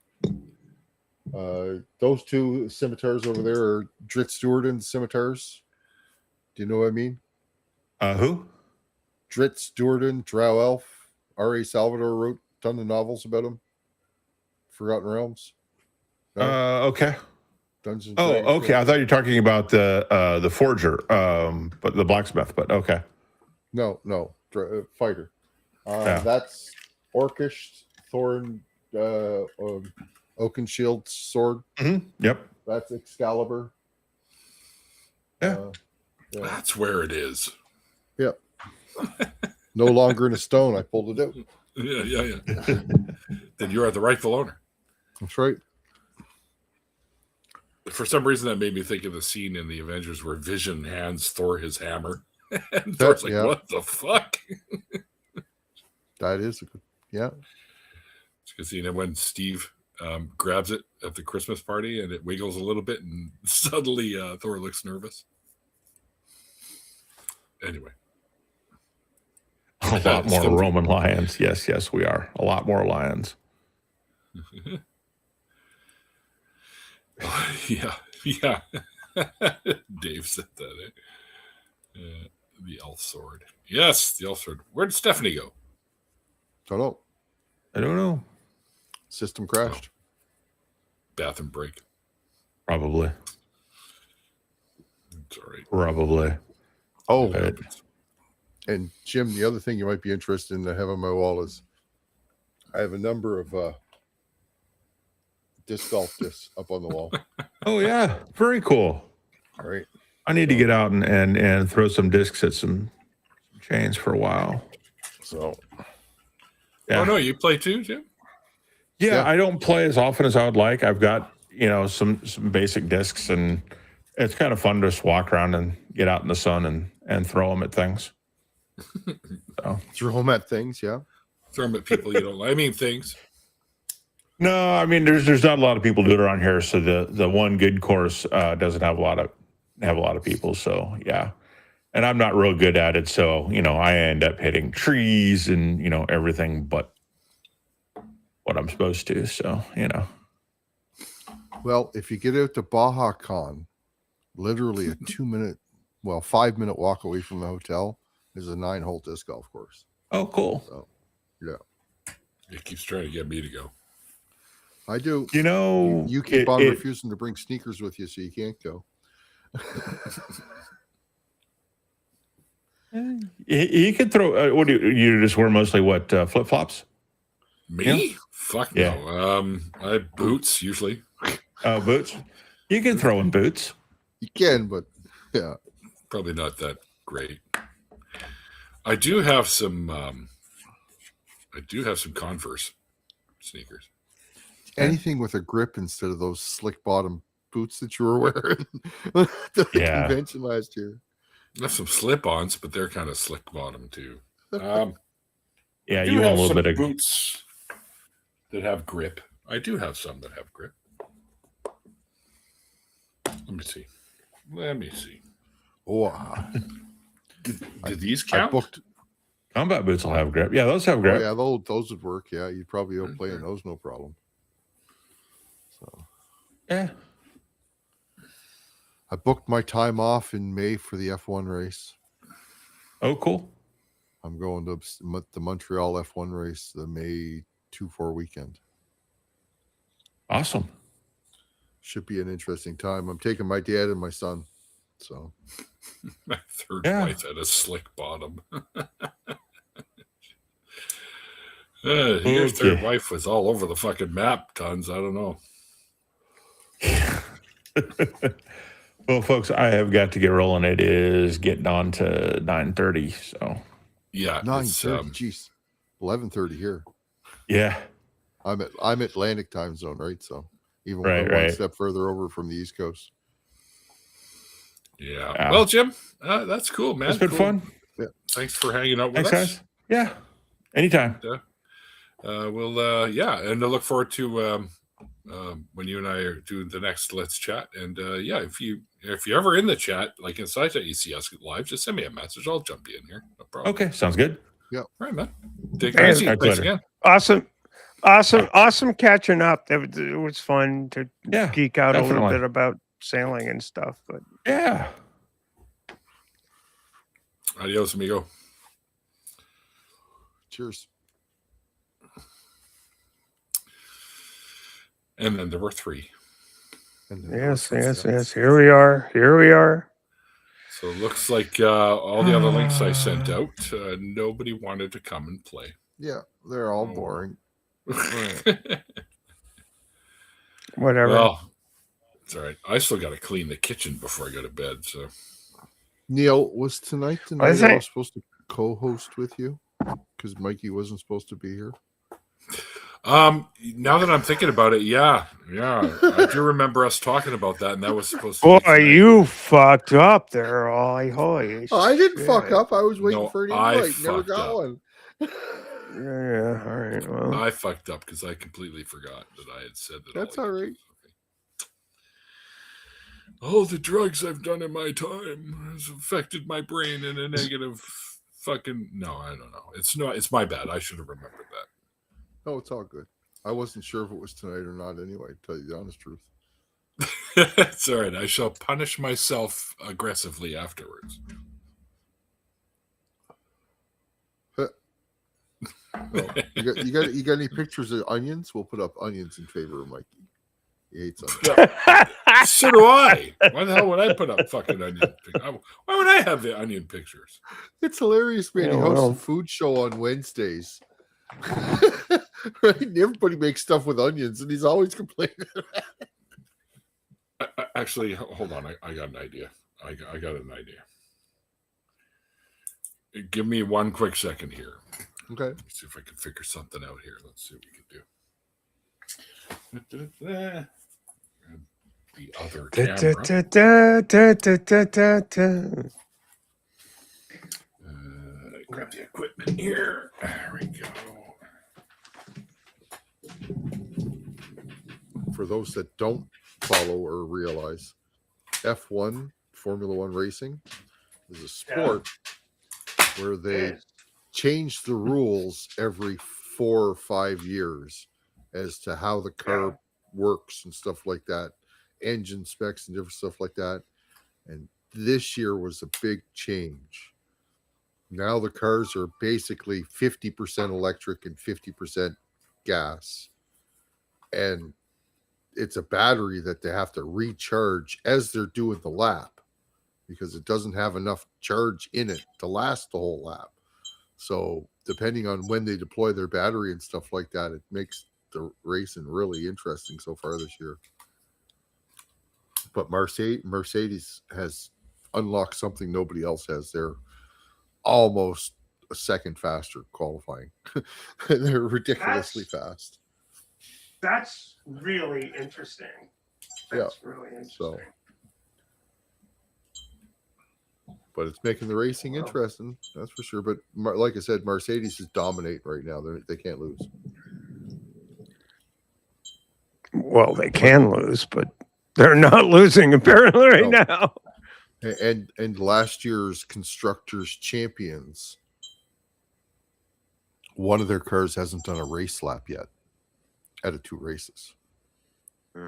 those 2 scimitars over there are Dritz Do'Urden scimitars. Do you know what I mean? Who? Dritz Do'Urden, Drow Elf. R.A. Salvador wrote a ton of novels about him. Forgotten Realms. No? Okay. Dungeons. Okay. I thought you were talking about the forger, but the blacksmith. But okay. No, fighter. That's Orcish Thorn Oakenshield sword. Mm-hmm. Yep. That's Excalibur. Yeah. That's where it is. Yep. No longer in a stone. I pulled it out. Yeah. Then you are the rightful owner. That's right. For some reason, that made me think of the scene in the Avengers where Vision hands Thor his hammer. And Thor's like, what the fuck? That is a good, Because, when Steve grabs it at the Christmas party and it wiggles a little bit and suddenly Thor looks nervous. Anyway. A lot more Roman lions. Yes, we are. A lot more lions. Yeah. Dave said that. The elf sword. Yes, the elf sword. Where did Stephanie go? I don't know. System crashed. Bathroom break. Probably. It's all right. Probably. Oh, and Jim, the other thing you might be interested in to have on my wall is I have a number of disc golf discs up on the wall. Oh yeah, very cool. All right. I need to get out and throw some discs at some chains for a while. So. Yeah. Oh no, you play too, Jim? Yeah, I don't play as often as I would like. I've got some basic discs, and it's kind of fun to just walk around and get out in the sun and throw them at things. So. Throw them at things, yeah. Throw them at people you don't like. I mean, things. No, I mean there's not a lot of people doing it around here, so the one good course doesn't have a lot of people. So yeah, and I'm not real good at it, so I end up hitting trees and everything but what I'm supposed to. So Well, if you get out to Baja Con, literally a 5-minute walk away from the hotel is a 9-hole disc golf course. Oh, cool. So, yeah. He keeps trying to get me to go. I do. You keep on refusing to bring sneakers with you, so you can't go. He could throw. What do you just wear mostly? What flip flops? Me? Yeah. Fuck yeah. No. I have boots usually. Boots. You can throw in boots. You can, but yeah, probably not that great. I do have some. Converse sneakers. Anything with a grip instead of those slick bottom boots that you were wearing at the convention last year. I have some slip-ons, but they're kind of slick bottom too. You want a little bit of boots that have grip. I do have some that have grip. Let me see. Oh, did these count? I booked. Combat boots will have grip. Yeah, those have grip. Oh, yeah, those would work. Yeah, you'd probably be able to play in those, no problem. So, yeah. I booked my time off in May for the F1 race. Oh, cool. I'm going to the Montreal F1 race, the May 2-4 weekend. Awesome. Should be an interesting time. I'm taking my dad and my son. So my third wife had a slick bottom. Your third wife was all over the fucking map, Tons. I don't know. Well, folks, I have got to get rolling. It is getting on to 9:30. So yeah, 9:30. Jeez, 11:30 here. Yeah, I'm Atlantic time zone, right? So even one step further over from the East Coast. Yeah. Well, Jim, that's cool, man. It's been fun. Yeah. Thanks for hanging out with us. Guys. Yeah. Anytime. And I look forward to when you and I are doing the next Let's Chat. And if you're ever in the chat, like inside that you see us live, just send me a message. I'll jump you in here. No problem. Okay, sounds good. Yeah. All right, man. Take it easy. Thanks again. Awesome catching up. It was fun to geek out a little bit about sailing and stuff. But yeah. Adios, amigo. Cheers. And then there were 3. Yes. Here we are. So it looks like all the other links I sent out, nobody wanted to come and play. Yeah, they're all boring. Whatever. Well, it's all right. I still got to clean the kitchen before I go to bed. So, Neil, was tonight the night I was supposed to co-host with you because Mikey wasn't supposed to be here? Now that I'm thinking about it, yeah, I do remember us talking about that, and that was supposed to. Boy, you fucked up there, Ollie. Holy I didn't fuck up. I was waiting for an invite. Never got up. one. Yeah, all right. Well, I fucked up because I completely forgot that I had said that. That's all right. All the drugs I've done in my time has affected my brain in a negative fucking. No, I don't know. It's my bad. I should have remembered that. No, it's all good. I wasn't sure if it was tonight or not anyway, to tell you the honest truth. It's all right. I shall punish myself aggressively afterwards. Well, you got any pictures of onions? We'll put up onions in favor of Mikey. He hates onions. So do I. Why the hell would I put up fucking onion pictures? Why would I have the onion pictures? It's hilarious, man. He hosts a food show on Wednesdays. Right? And everybody makes stuff with onions, and he's always complaining. Actually, hold on. I got an idea. I got an idea. Give me one quick second here. Okay. Let me see if I can figure something out here. Let's see what we can do. The other camera. Grab the equipment here. There we go. for those that don't follow or realize, F1, Formula One racing, is a sport where they change the rules every 4 or 5 years as to how the car works and stuff like that, engine specs and different stuff like that. And this year was a big change. Now the cars are basically 50% electric and 50% gas. And it's a battery that they have to recharge as they're doing the lap because it doesn't have enough charge in it to last the whole lap. So depending on when they deploy their battery and stuff like that, it makes the racing really interesting so far this year. But Mercedes has unlocked something nobody else has. They're almost a second faster qualifying. They're ridiculously fast. That's really interesting. That's really interesting. So, but it's making the racing interesting, that's for sure. But like I said, Mercedes is dominating right now. They can't lose. Well, they can lose, but they're not losing apparently right now. And last year's constructors champions, one of their cars hasn't done a race lap yet out of 2 races.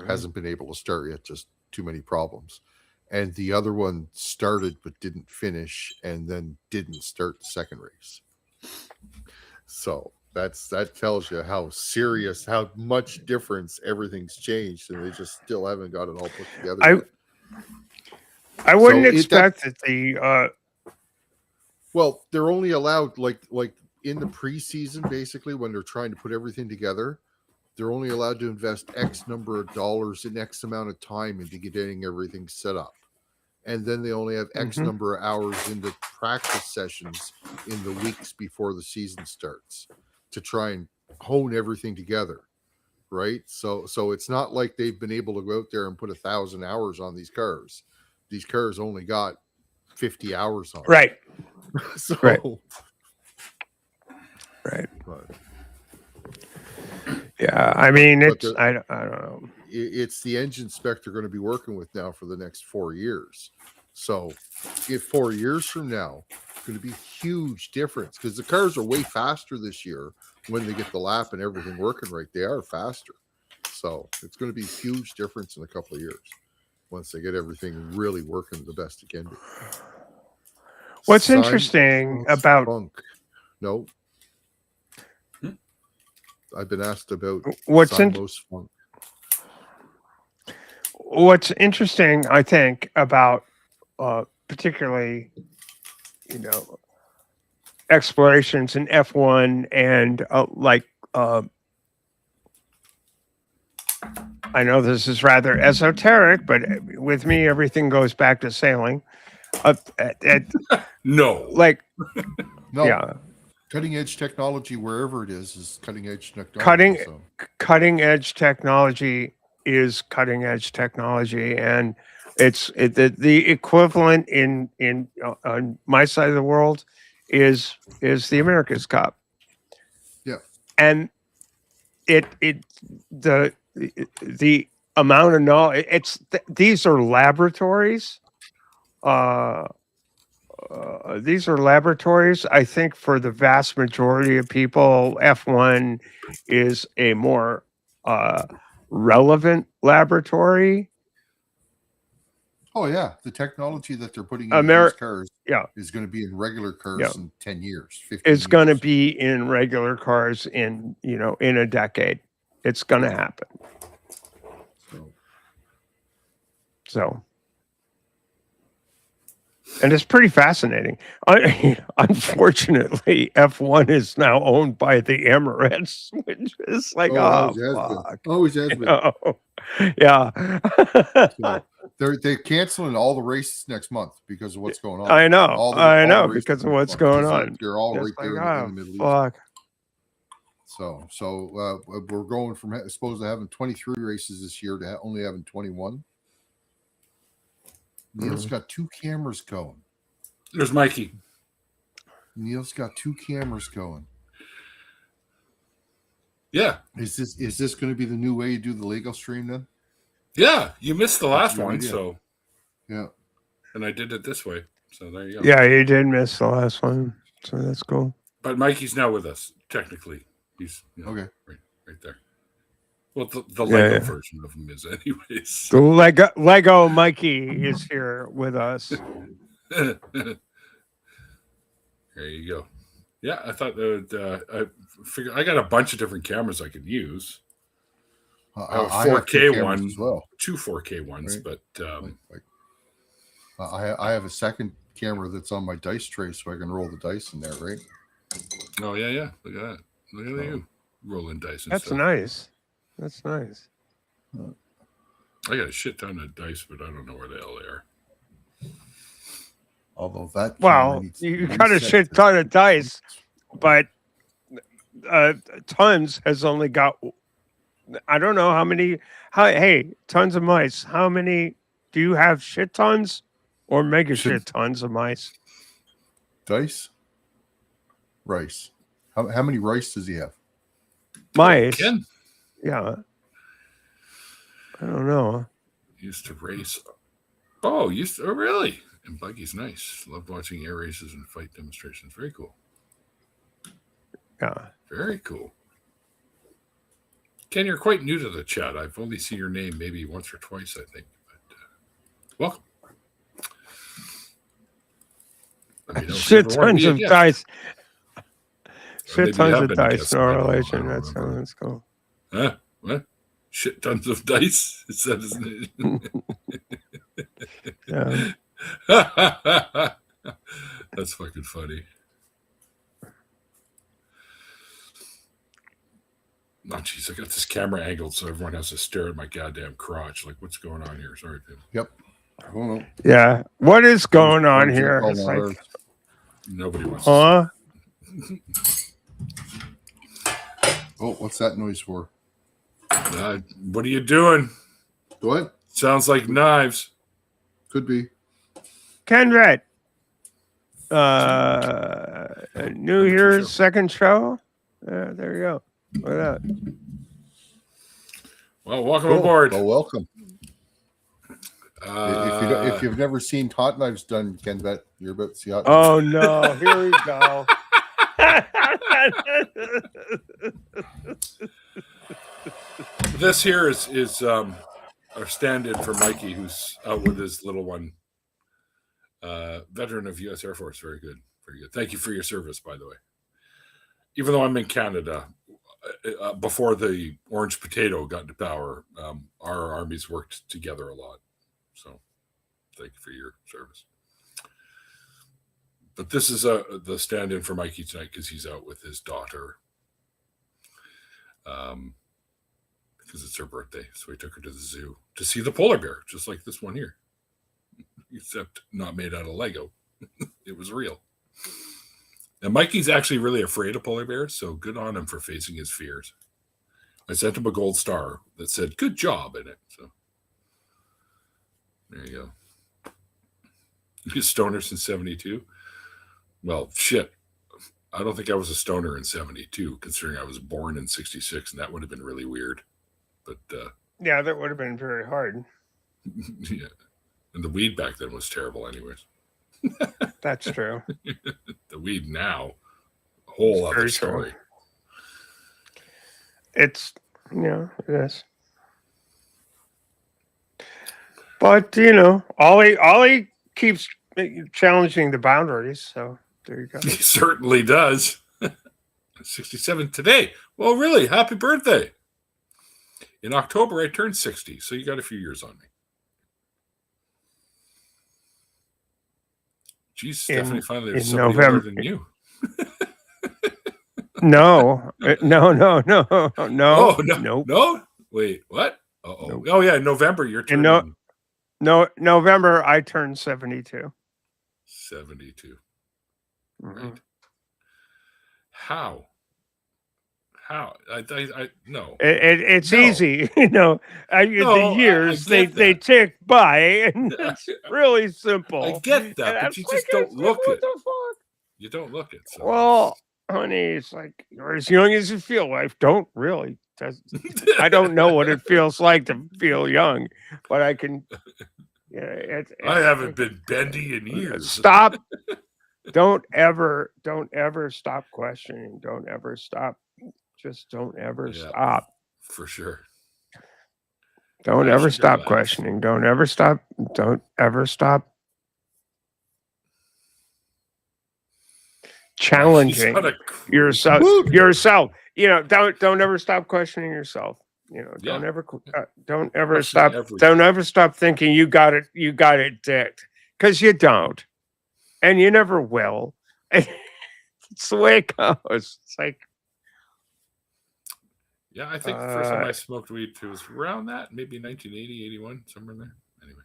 Hasn't been able to start yet, just too many problems. And the other one started but didn't finish and then didn't start the second race. So that tells you how serious, how much difference everything's changed, and they just still haven't got it all put together yet. I wouldn't expect that the well, they're only allowed like in the preseason, basically, when they're trying to put everything together, they're only allowed to invest X number of dollars in X amount of time into getting everything set up. And then they only have X number of hours into practice sessions in the weeks before the season starts to try and hone everything together. Right. So it's not like they've been able to go out there and put 1,000 hours on these cars. These cars only got 50 hours on. Right. So, right. But, yeah, I mean, I don't know. It's the engine spec they're going to be working with now for the next 4 years. So if 4 years from now, it's going to be huge difference because the cars are way faster this year when they get the lap and everything working right. They are faster. So it's going to be a huge difference in a couple of years once they get everything really working the best it can be. What's interesting about funk? No. I've been asked about what's interesting, I think, about particularly, explorations in F1 and I know this is rather esoteric, but with me, everything goes back to sailing. No. Yeah. Cutting edge technology, wherever it is cutting edge technology. Cutting edge technology is cutting edge technology, and the equivalent in on my side of the world is the America's Cup. Yeah, and the amount of knowledge. These are laboratories. These are laboratories. I think for the vast majority of people, F1 is a more relevant laboratory. Oh yeah, the technology that they're putting in these cars, is going to be in regular cars in 10 years. 15 it's going to be in regular cars in in a decade. It's going to happen. So. And it's pretty fascinating. Unfortunately, F1 is now owned by the Emirates, which is like, always has been. Yeah. So they're canceling all the races next month because of what's going on. I know, because of what's going on. They're all right there in the Middle East. So we're going from supposed to having 23 races this year to only having 21. Neil's got 2 cameras going. There's Mikey. Neil's got 2 cameras going. Yeah. Is this going to be the new way you do the Lego stream then? Yeah. You missed the last no one, idea. so Yeah. and I did it this way. So there you go. Yeah, you did miss the last one. So that's cool. But Mikey's now with us, technically. He's Okay. Right there. Well, the Lego version of him is, anyways. The Lego Mikey is here with us. There you go. Yeah, I thought that I got a bunch of different cameras I could use. I have 4K one, as well. 2 4K ones, right. But I have a second camera that's on my dice tray, so I can roll the dice in there, right? Oh yeah. Look at that. Look at you rolling dice. And that's stuff. Nice. That's nice. I got a shit ton of dice, but I don't know where the hell they are. Although that you got a shit ton of dice, but Tons has only got, I don't know how many. Hey, Tons of Mice. How many do you have? Shit tons or mega shit tons of mice? Dice, rice. How many rice does he have? Mice. Ken? Yeah. I don't know. Used to race. Oh, really? And Buggy's nice. Loved watching air races and fight demonstrations. Very cool. Yeah. Very cool. Ken, you're quite new to the chat. I've only seen your name maybe once or twice, I think. But welcome. Shit tons of dice. Shit tons of dice. No relation. That's cool. Huh? What? Shit tons of dice? Is that his name? Yeah. That's fucking funny. Oh, jeez, I got this camera angled so everyone has to stare at my goddamn crotch. Like, what's going on here? Sorry, Tim. Yep. I don't know. Yeah. What is going on here? Like, nobody wants to see. Oh, what's that noise for? What are you doing? What? Sounds like knives. Could be. Kenred. New Year's second show. There you go. Look at that. Well, welcome aboard. Oh, welcome. If you've never seen hot knives done, Ken, bet you're about to see hot knives. Oh no! Here we go. This here is our stand-in for Mikey, who's out with his little one. Veteran of U.S. Air Force. Very good. Very good. Thank you for your service, by the way. Even though I'm in Canada, before the orange potato got into power, our armies worked together a lot. So thank you for your service. But this is the stand-in for Mikey tonight because he's out with his daughter. Because it's her birthday. So we took her to the zoo to see the polar bear, just like this one here. Except not made out of Lego. It was real. Now, Mikey's actually really afraid of polar bears, so good on him for facing his fears. I sent him a gold star that said, good job in it. So there you go. He's a stoner since 72. Well, shit. I don't think I was a stoner in 72, considering I was born in 66, and that would have been really weird. But yeah, that would have been very hard. Yeah. And the weed back then was terrible anyways. That's true. The weed now, a whole other story. True. It's, it is. But, Ollie keeps challenging the boundaries, so there you go. He certainly does. 67 today. Well, really, happy birthday. In October, I turned 60, so you got a few years on me. Geez, Stephanie, finally there's somebody older than you. No. No. Nope. No? Wait, what? Uh-oh. Nope. Oh, yeah, November, you're turning. November, I turned 72. 72. Mm-hmm. Right. How? I no. It's easy, the years they tick by, and it's really simple. I get that, but you just don't look it. What the fuck? You don't look it. So. Well, honey, it's like you're as young as you feel. I don't really. I don't know what it feels like to feel young, but I can. Yeah, I haven't been bendy in years. Stop. Don't ever stop questioning. Don't ever stop. Just don't ever stop. For sure. Don't ever stop questioning. Don't ever stop. Don't ever stop challenging yourself. You know, don't ever stop questioning yourself. You know, don't ever stop. Everything. Don't ever stop thinking you got it dicked, because you don't, and you never will. It's the way it goes. It's like, yeah, I think the first time I smoked weed, it was around that, maybe 1980, 81, somewhere in there. Anyway.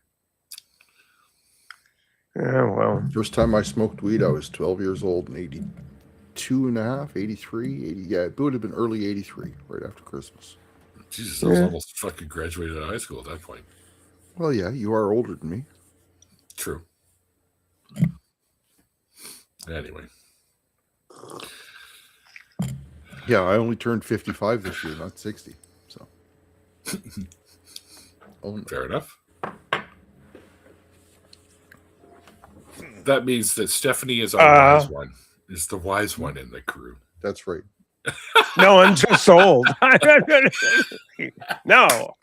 Yeah, well. First time I smoked weed, I was 12 years old in 82 and a half, 83, 80. Yeah, it would have been early 83, right after Christmas. Jesus, I was almost fucking graduated out of high school at that point. Well, yeah, you are older than me. True. Anyway. Yeah, I only turned 55 this year, not 60. So. Fair enough. That means that Stephanie is our wise one. Is the wise one in the crew. That's right. No, I'm just old. No.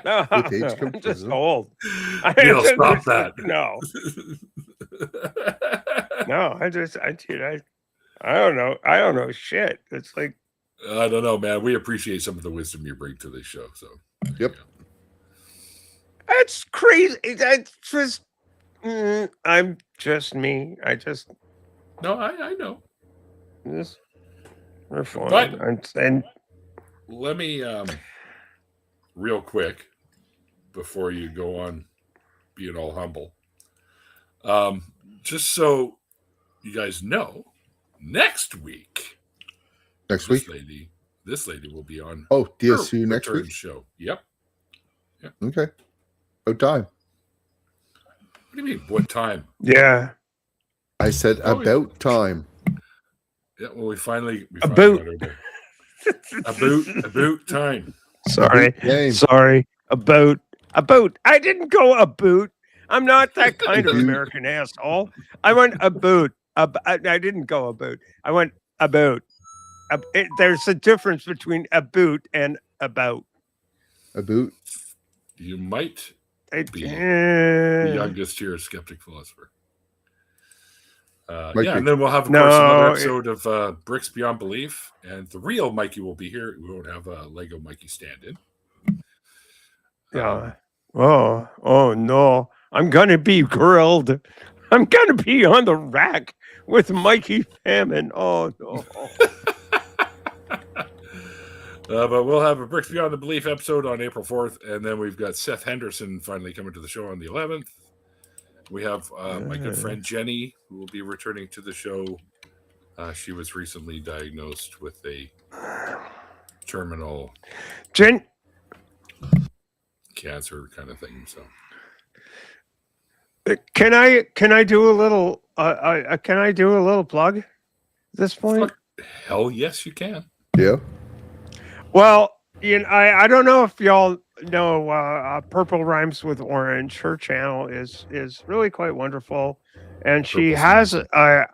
With age I'm comes just wisdom. old. You'll stop that. No. No, I don't know. I don't know shit. It's like, I don't know, man. We appreciate some of the wisdom you bring to this show. So, yep. That's crazy. That's just, I'm just me. No, I know. This, we're fine. But and let me, real quick, before you go on being all humble, just so you guys know, next week, this lady will be on. Oh, DSU next week show. Yep. Okay. What time? What do you mean? What time? yeah. I said about time. Yeah. Well, we finally About time. Sorry. About. I didn't go about. I'm not that kind of American asshole. I went about. I didn't go about. I went about. There's a difference between about and about. About. You might be the youngest here skeptic philosopher. And then we'll have, of course, another episode of Bricks Beyond Belief, and the real Mikey will be here. We won't have a Lego Mikey stand-in. Yeah. Oh no! I'm gonna be grilled. I'm gonna be on the rack with Mikey Famine. Oh no! But we'll have a Bricks Beyond the Belief episode on April 4th, and then we've got Seth Henderson finally coming to the show on the 11th. We have my good friend Jenny, who will be returning to the show. She was recently diagnosed with a terminal cancer kind of thing. So, can I do a little? Can I do a little plug at this point? Hell yes, you can. Yeah. Well, I don't know if y'all know Purple Rhymes with Orange. Her channel is really quite wonderful, and she has a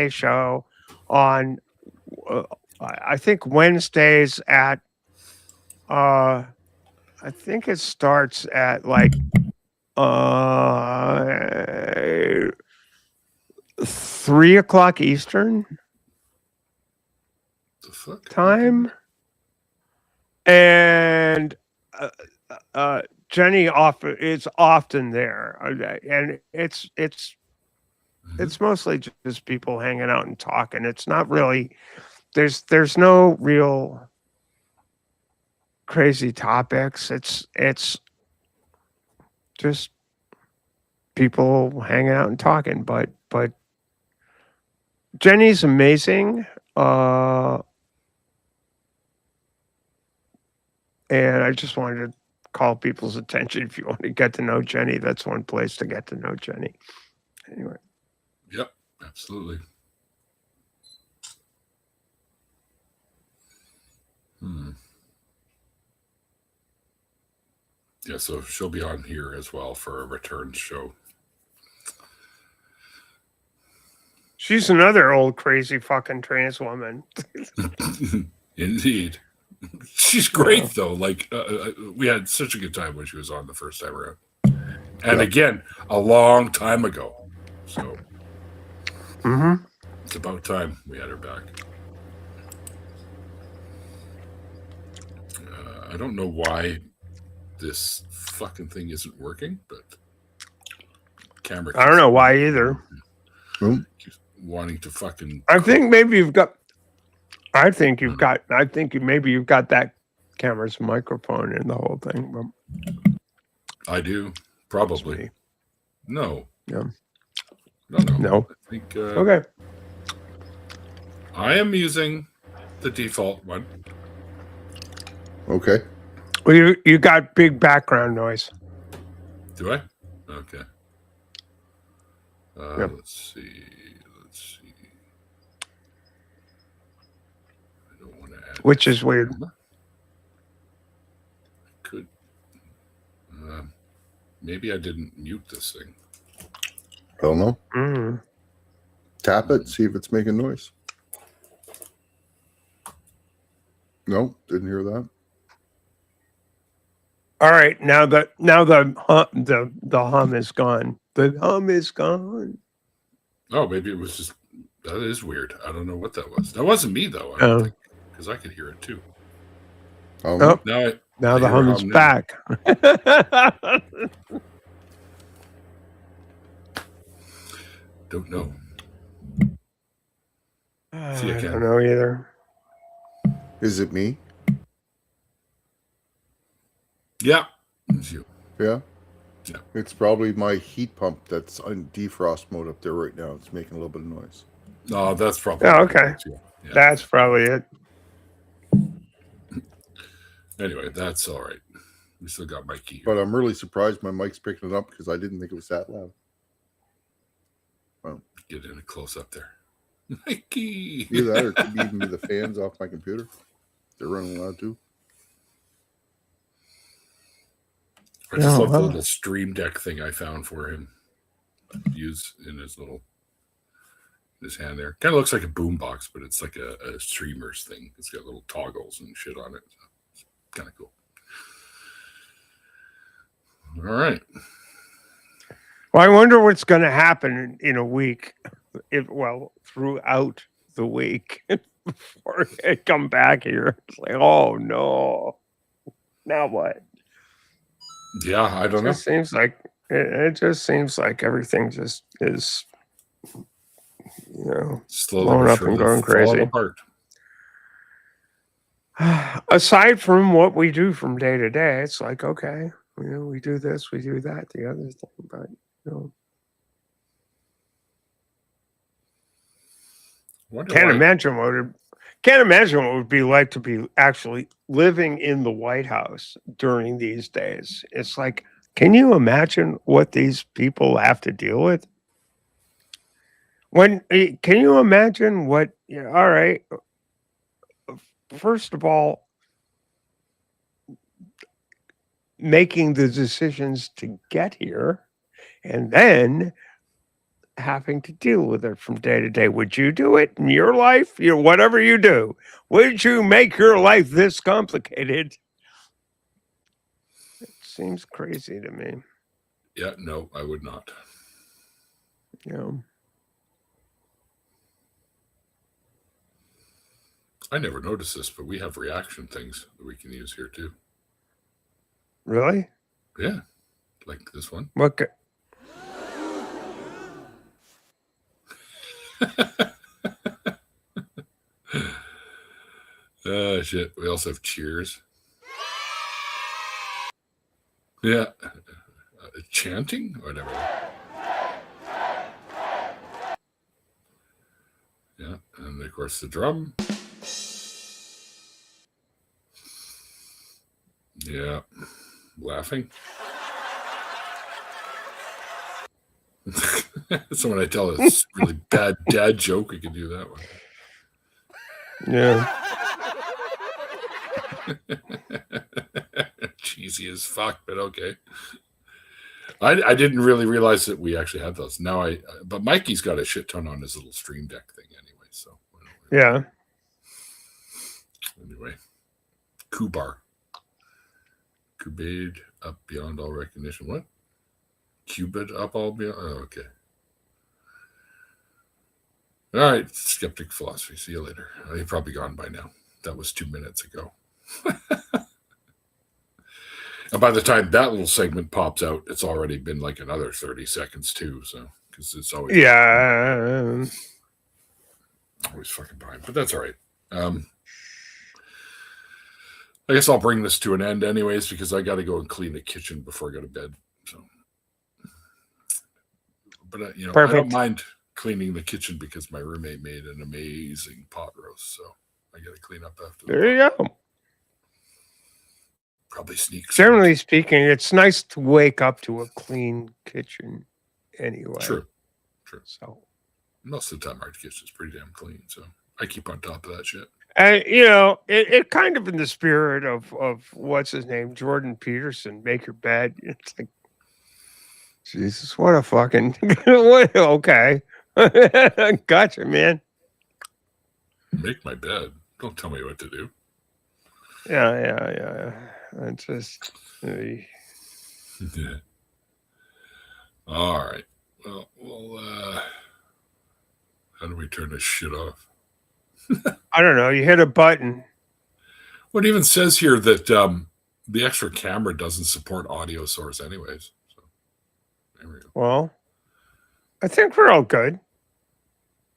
show on I think Wednesdays at I think it starts at like 3 o'clock Eastern time, and Jenny is often there, and it's mostly just people hanging out and talking. It's not really there's no real crazy topics. It's just people hanging out and talking. But Jenny's amazing. And I just wanted to call people's attention. If you want to get to know Jenny, that's one place to get to know Jenny. Anyway. Yep, absolutely. Yeah, so she'll be on here as well for a return show. She's another old crazy fucking trans woman. Indeed. She's great, though. Like, we had such a good time when she was on the first time around. And again, a long time ago. So it's about time we had her back. I don't know why this fucking thing isn't working, but camera. I don't know why either. Wanting to fucking. I think maybe you've got. I think you've got. I think maybe you've got that camera's microphone in the whole thing. I do probably. No. Yeah. No. I think. Okay. I am using the default one. Okay. Well, you got big background noise. Do I? Okay. Yep. Let's see. I don't want to add. Which is weird. I could. Maybe I didn't mute this thing. I don't know. Mm. Tap it, see if it's making noise. No, didn't hear that. All right, now the hum is gone. The hum is gone. Oh, maybe it was just. That is weird. I don't know what that was. That wasn't me though. I don't think, because I could hear it too. Nope. Now the hum is back. Don't know. I don't know either. Is it me? Yeah, it's you. Yeah. Yeah. It's probably my heat pump that's on defrost mode up there right now. It's making a little bit of noise. No, that's probably. Oh, okay. Yeah. That's probably it. Anyway, that's all right. We still got my key. But I'm really surprised my mic's picking it up because I didn't think it was that loud. Well, get in a close up there. My key. Either that or it could even be the fans off my computer. They're running loud too. I just love the little stream deck thing I found for him. Use in his hand there. Kind of looks like a boombox, but it's like a streamer's thing. It's got little toggles and shit on it. So it's kind of cool. All right. Well, I wonder what's going to happen in a week. Throughout the week before I come back here. It's like, oh no. Now what? Yeah, I don't know. It just seems like everything just is, slowly blowing up and going crazy. Apart. Aside from what we do from day to day, it's like, okay, we do this, we do that, the other thing, but can't imagine what it would be like to be actually living in the White House during these days. It's like, can you imagine what these people have to deal with? Can you imagine what? All right. First of all, making the decisions to get here, and then having to deal with it from day to day. Would you do it in your life? Whatever you do, would you make your life this complicated? It seems crazy to me. Yeah, no, I would not. I never noticed this, but we have reaction things that we can use here too. Really? Yeah, like this one. Okay. Shit. We also have cheers. Yeah. Chanting? Whatever. Yeah. And of course the drum. Yeah. Laughing. So when I tell a really bad dad joke, I can do that one. Yeah. Cheesy as fuck, but okay. I didn't really realize that we actually had those. Now but Mikey's got a shit ton on his little Stream Deck thing anyway. So yeah. Anyway, Kubar, Kubade up beyond all recognition. What? Cubid up all beyond? Oh, okay. All right, Skeptic Philosophy. See you later. You've probably gone by now. That was 2 minutes ago. And by the time that little segment pops out, it's already been like another 30 seconds too. So, because it's always always fucking behind, but that's all right. I guess I'll bring this to an end anyways, because I got to go and clean the kitchen before I go to bed. So, but I don't mind cleaning the kitchen because my roommate made an amazing pot roast. So I got to clean up after. There you go. Probably sneak. Generally speaking, it's nice to wake up to a clean kitchen anyway. True. So most of the time our kitchen's pretty damn clean. So I keep on top of that shit. And it kind of in the spirit of what's his name, Jordan Peterson, make your bed. It's like, Jesus, what a fucking okay. Gotcha, man. Make my bed. Don't tell me what to do. Yeah. It's just yeah. All right. Well, how do we turn this shit off? I don't know. You hit a button. Well, it even says here that the extra camera doesn't support audio source anyways. So there we go. Well, I think we're all good.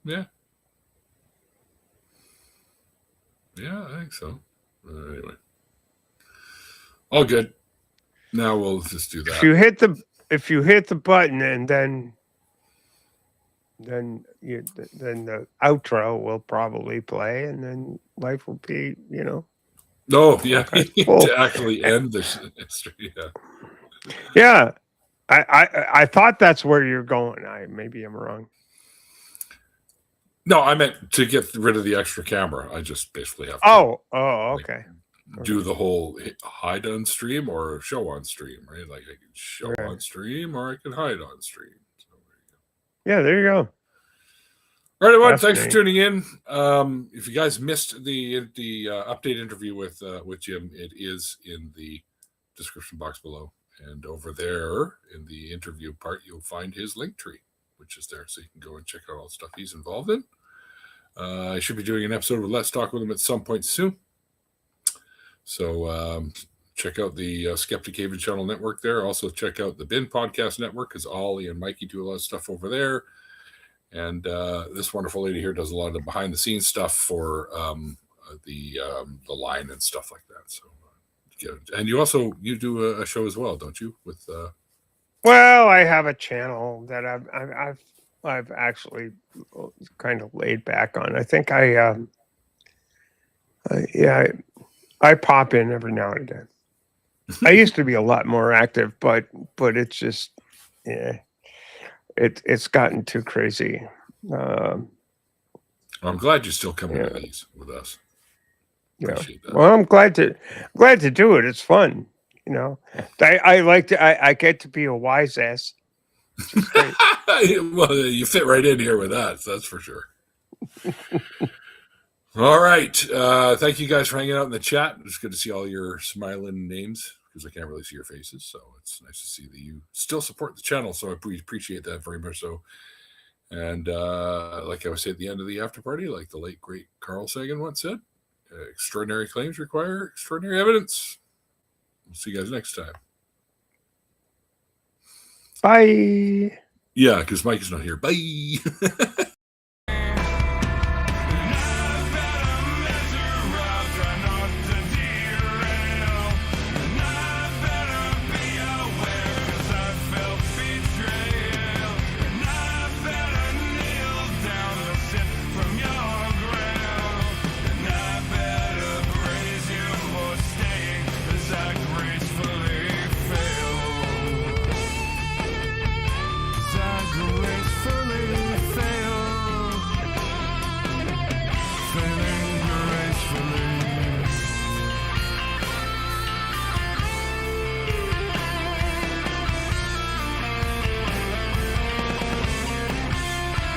Yeah. Yeah, I think so. Anyway. All good. Now we'll just do that. If you hit the button and then the outro will probably play, and then life will be, Oh yeah, cool. To actually end this history. Yeah. I thought that's where you're going. Maybe I'm wrong. No, I meant to get rid of the extra camera. I just basically have to. Okay. Do the whole hide on stream or show on stream, right? Like I can show on stream or I can hide on stream. So there you go. All right, everyone. Thanks for tuning in. If you guys missed the update interview with Jim, it is in the description box below, and over there in the interview part, you'll find his link tree, which is there, so you can go and check out all the stuff he's involved in. I should be doing an episode with Let's Talk with him at some point soon. So check out the Skeptic Haven Channel Network there. Also check out the Bin Podcast Network, because Ollie and Mikey do a lot of stuff over there. And this wonderful lady here does a lot of the behind-the-scenes stuff for the line and stuff like that. So, and you do a show as well, don't you? With well, I have a channel that I've actually kind of laid back on. I think I pop in every now and again. I used to be a lot more active, but it's just, it's gotten too crazy. I'm glad you're still coming to these with us. Appreciate that. Well, I'm glad to do it. It's fun, I get to be a wise ass. Well, you fit right in here with us, that's for sure. All right. Thank you guys for hanging out in the chat. It's good to see all your smiling names, because I can't really see your faces. So it's nice to see that you still support the channel. So I appreciate that very much so. And like I was saying at the end of the after party, like the late, great Carl Sagan once said, extraordinary claims require extraordinary evidence. We'll see you guys next time. Bye. Yeah, because Mike is not here. Bye.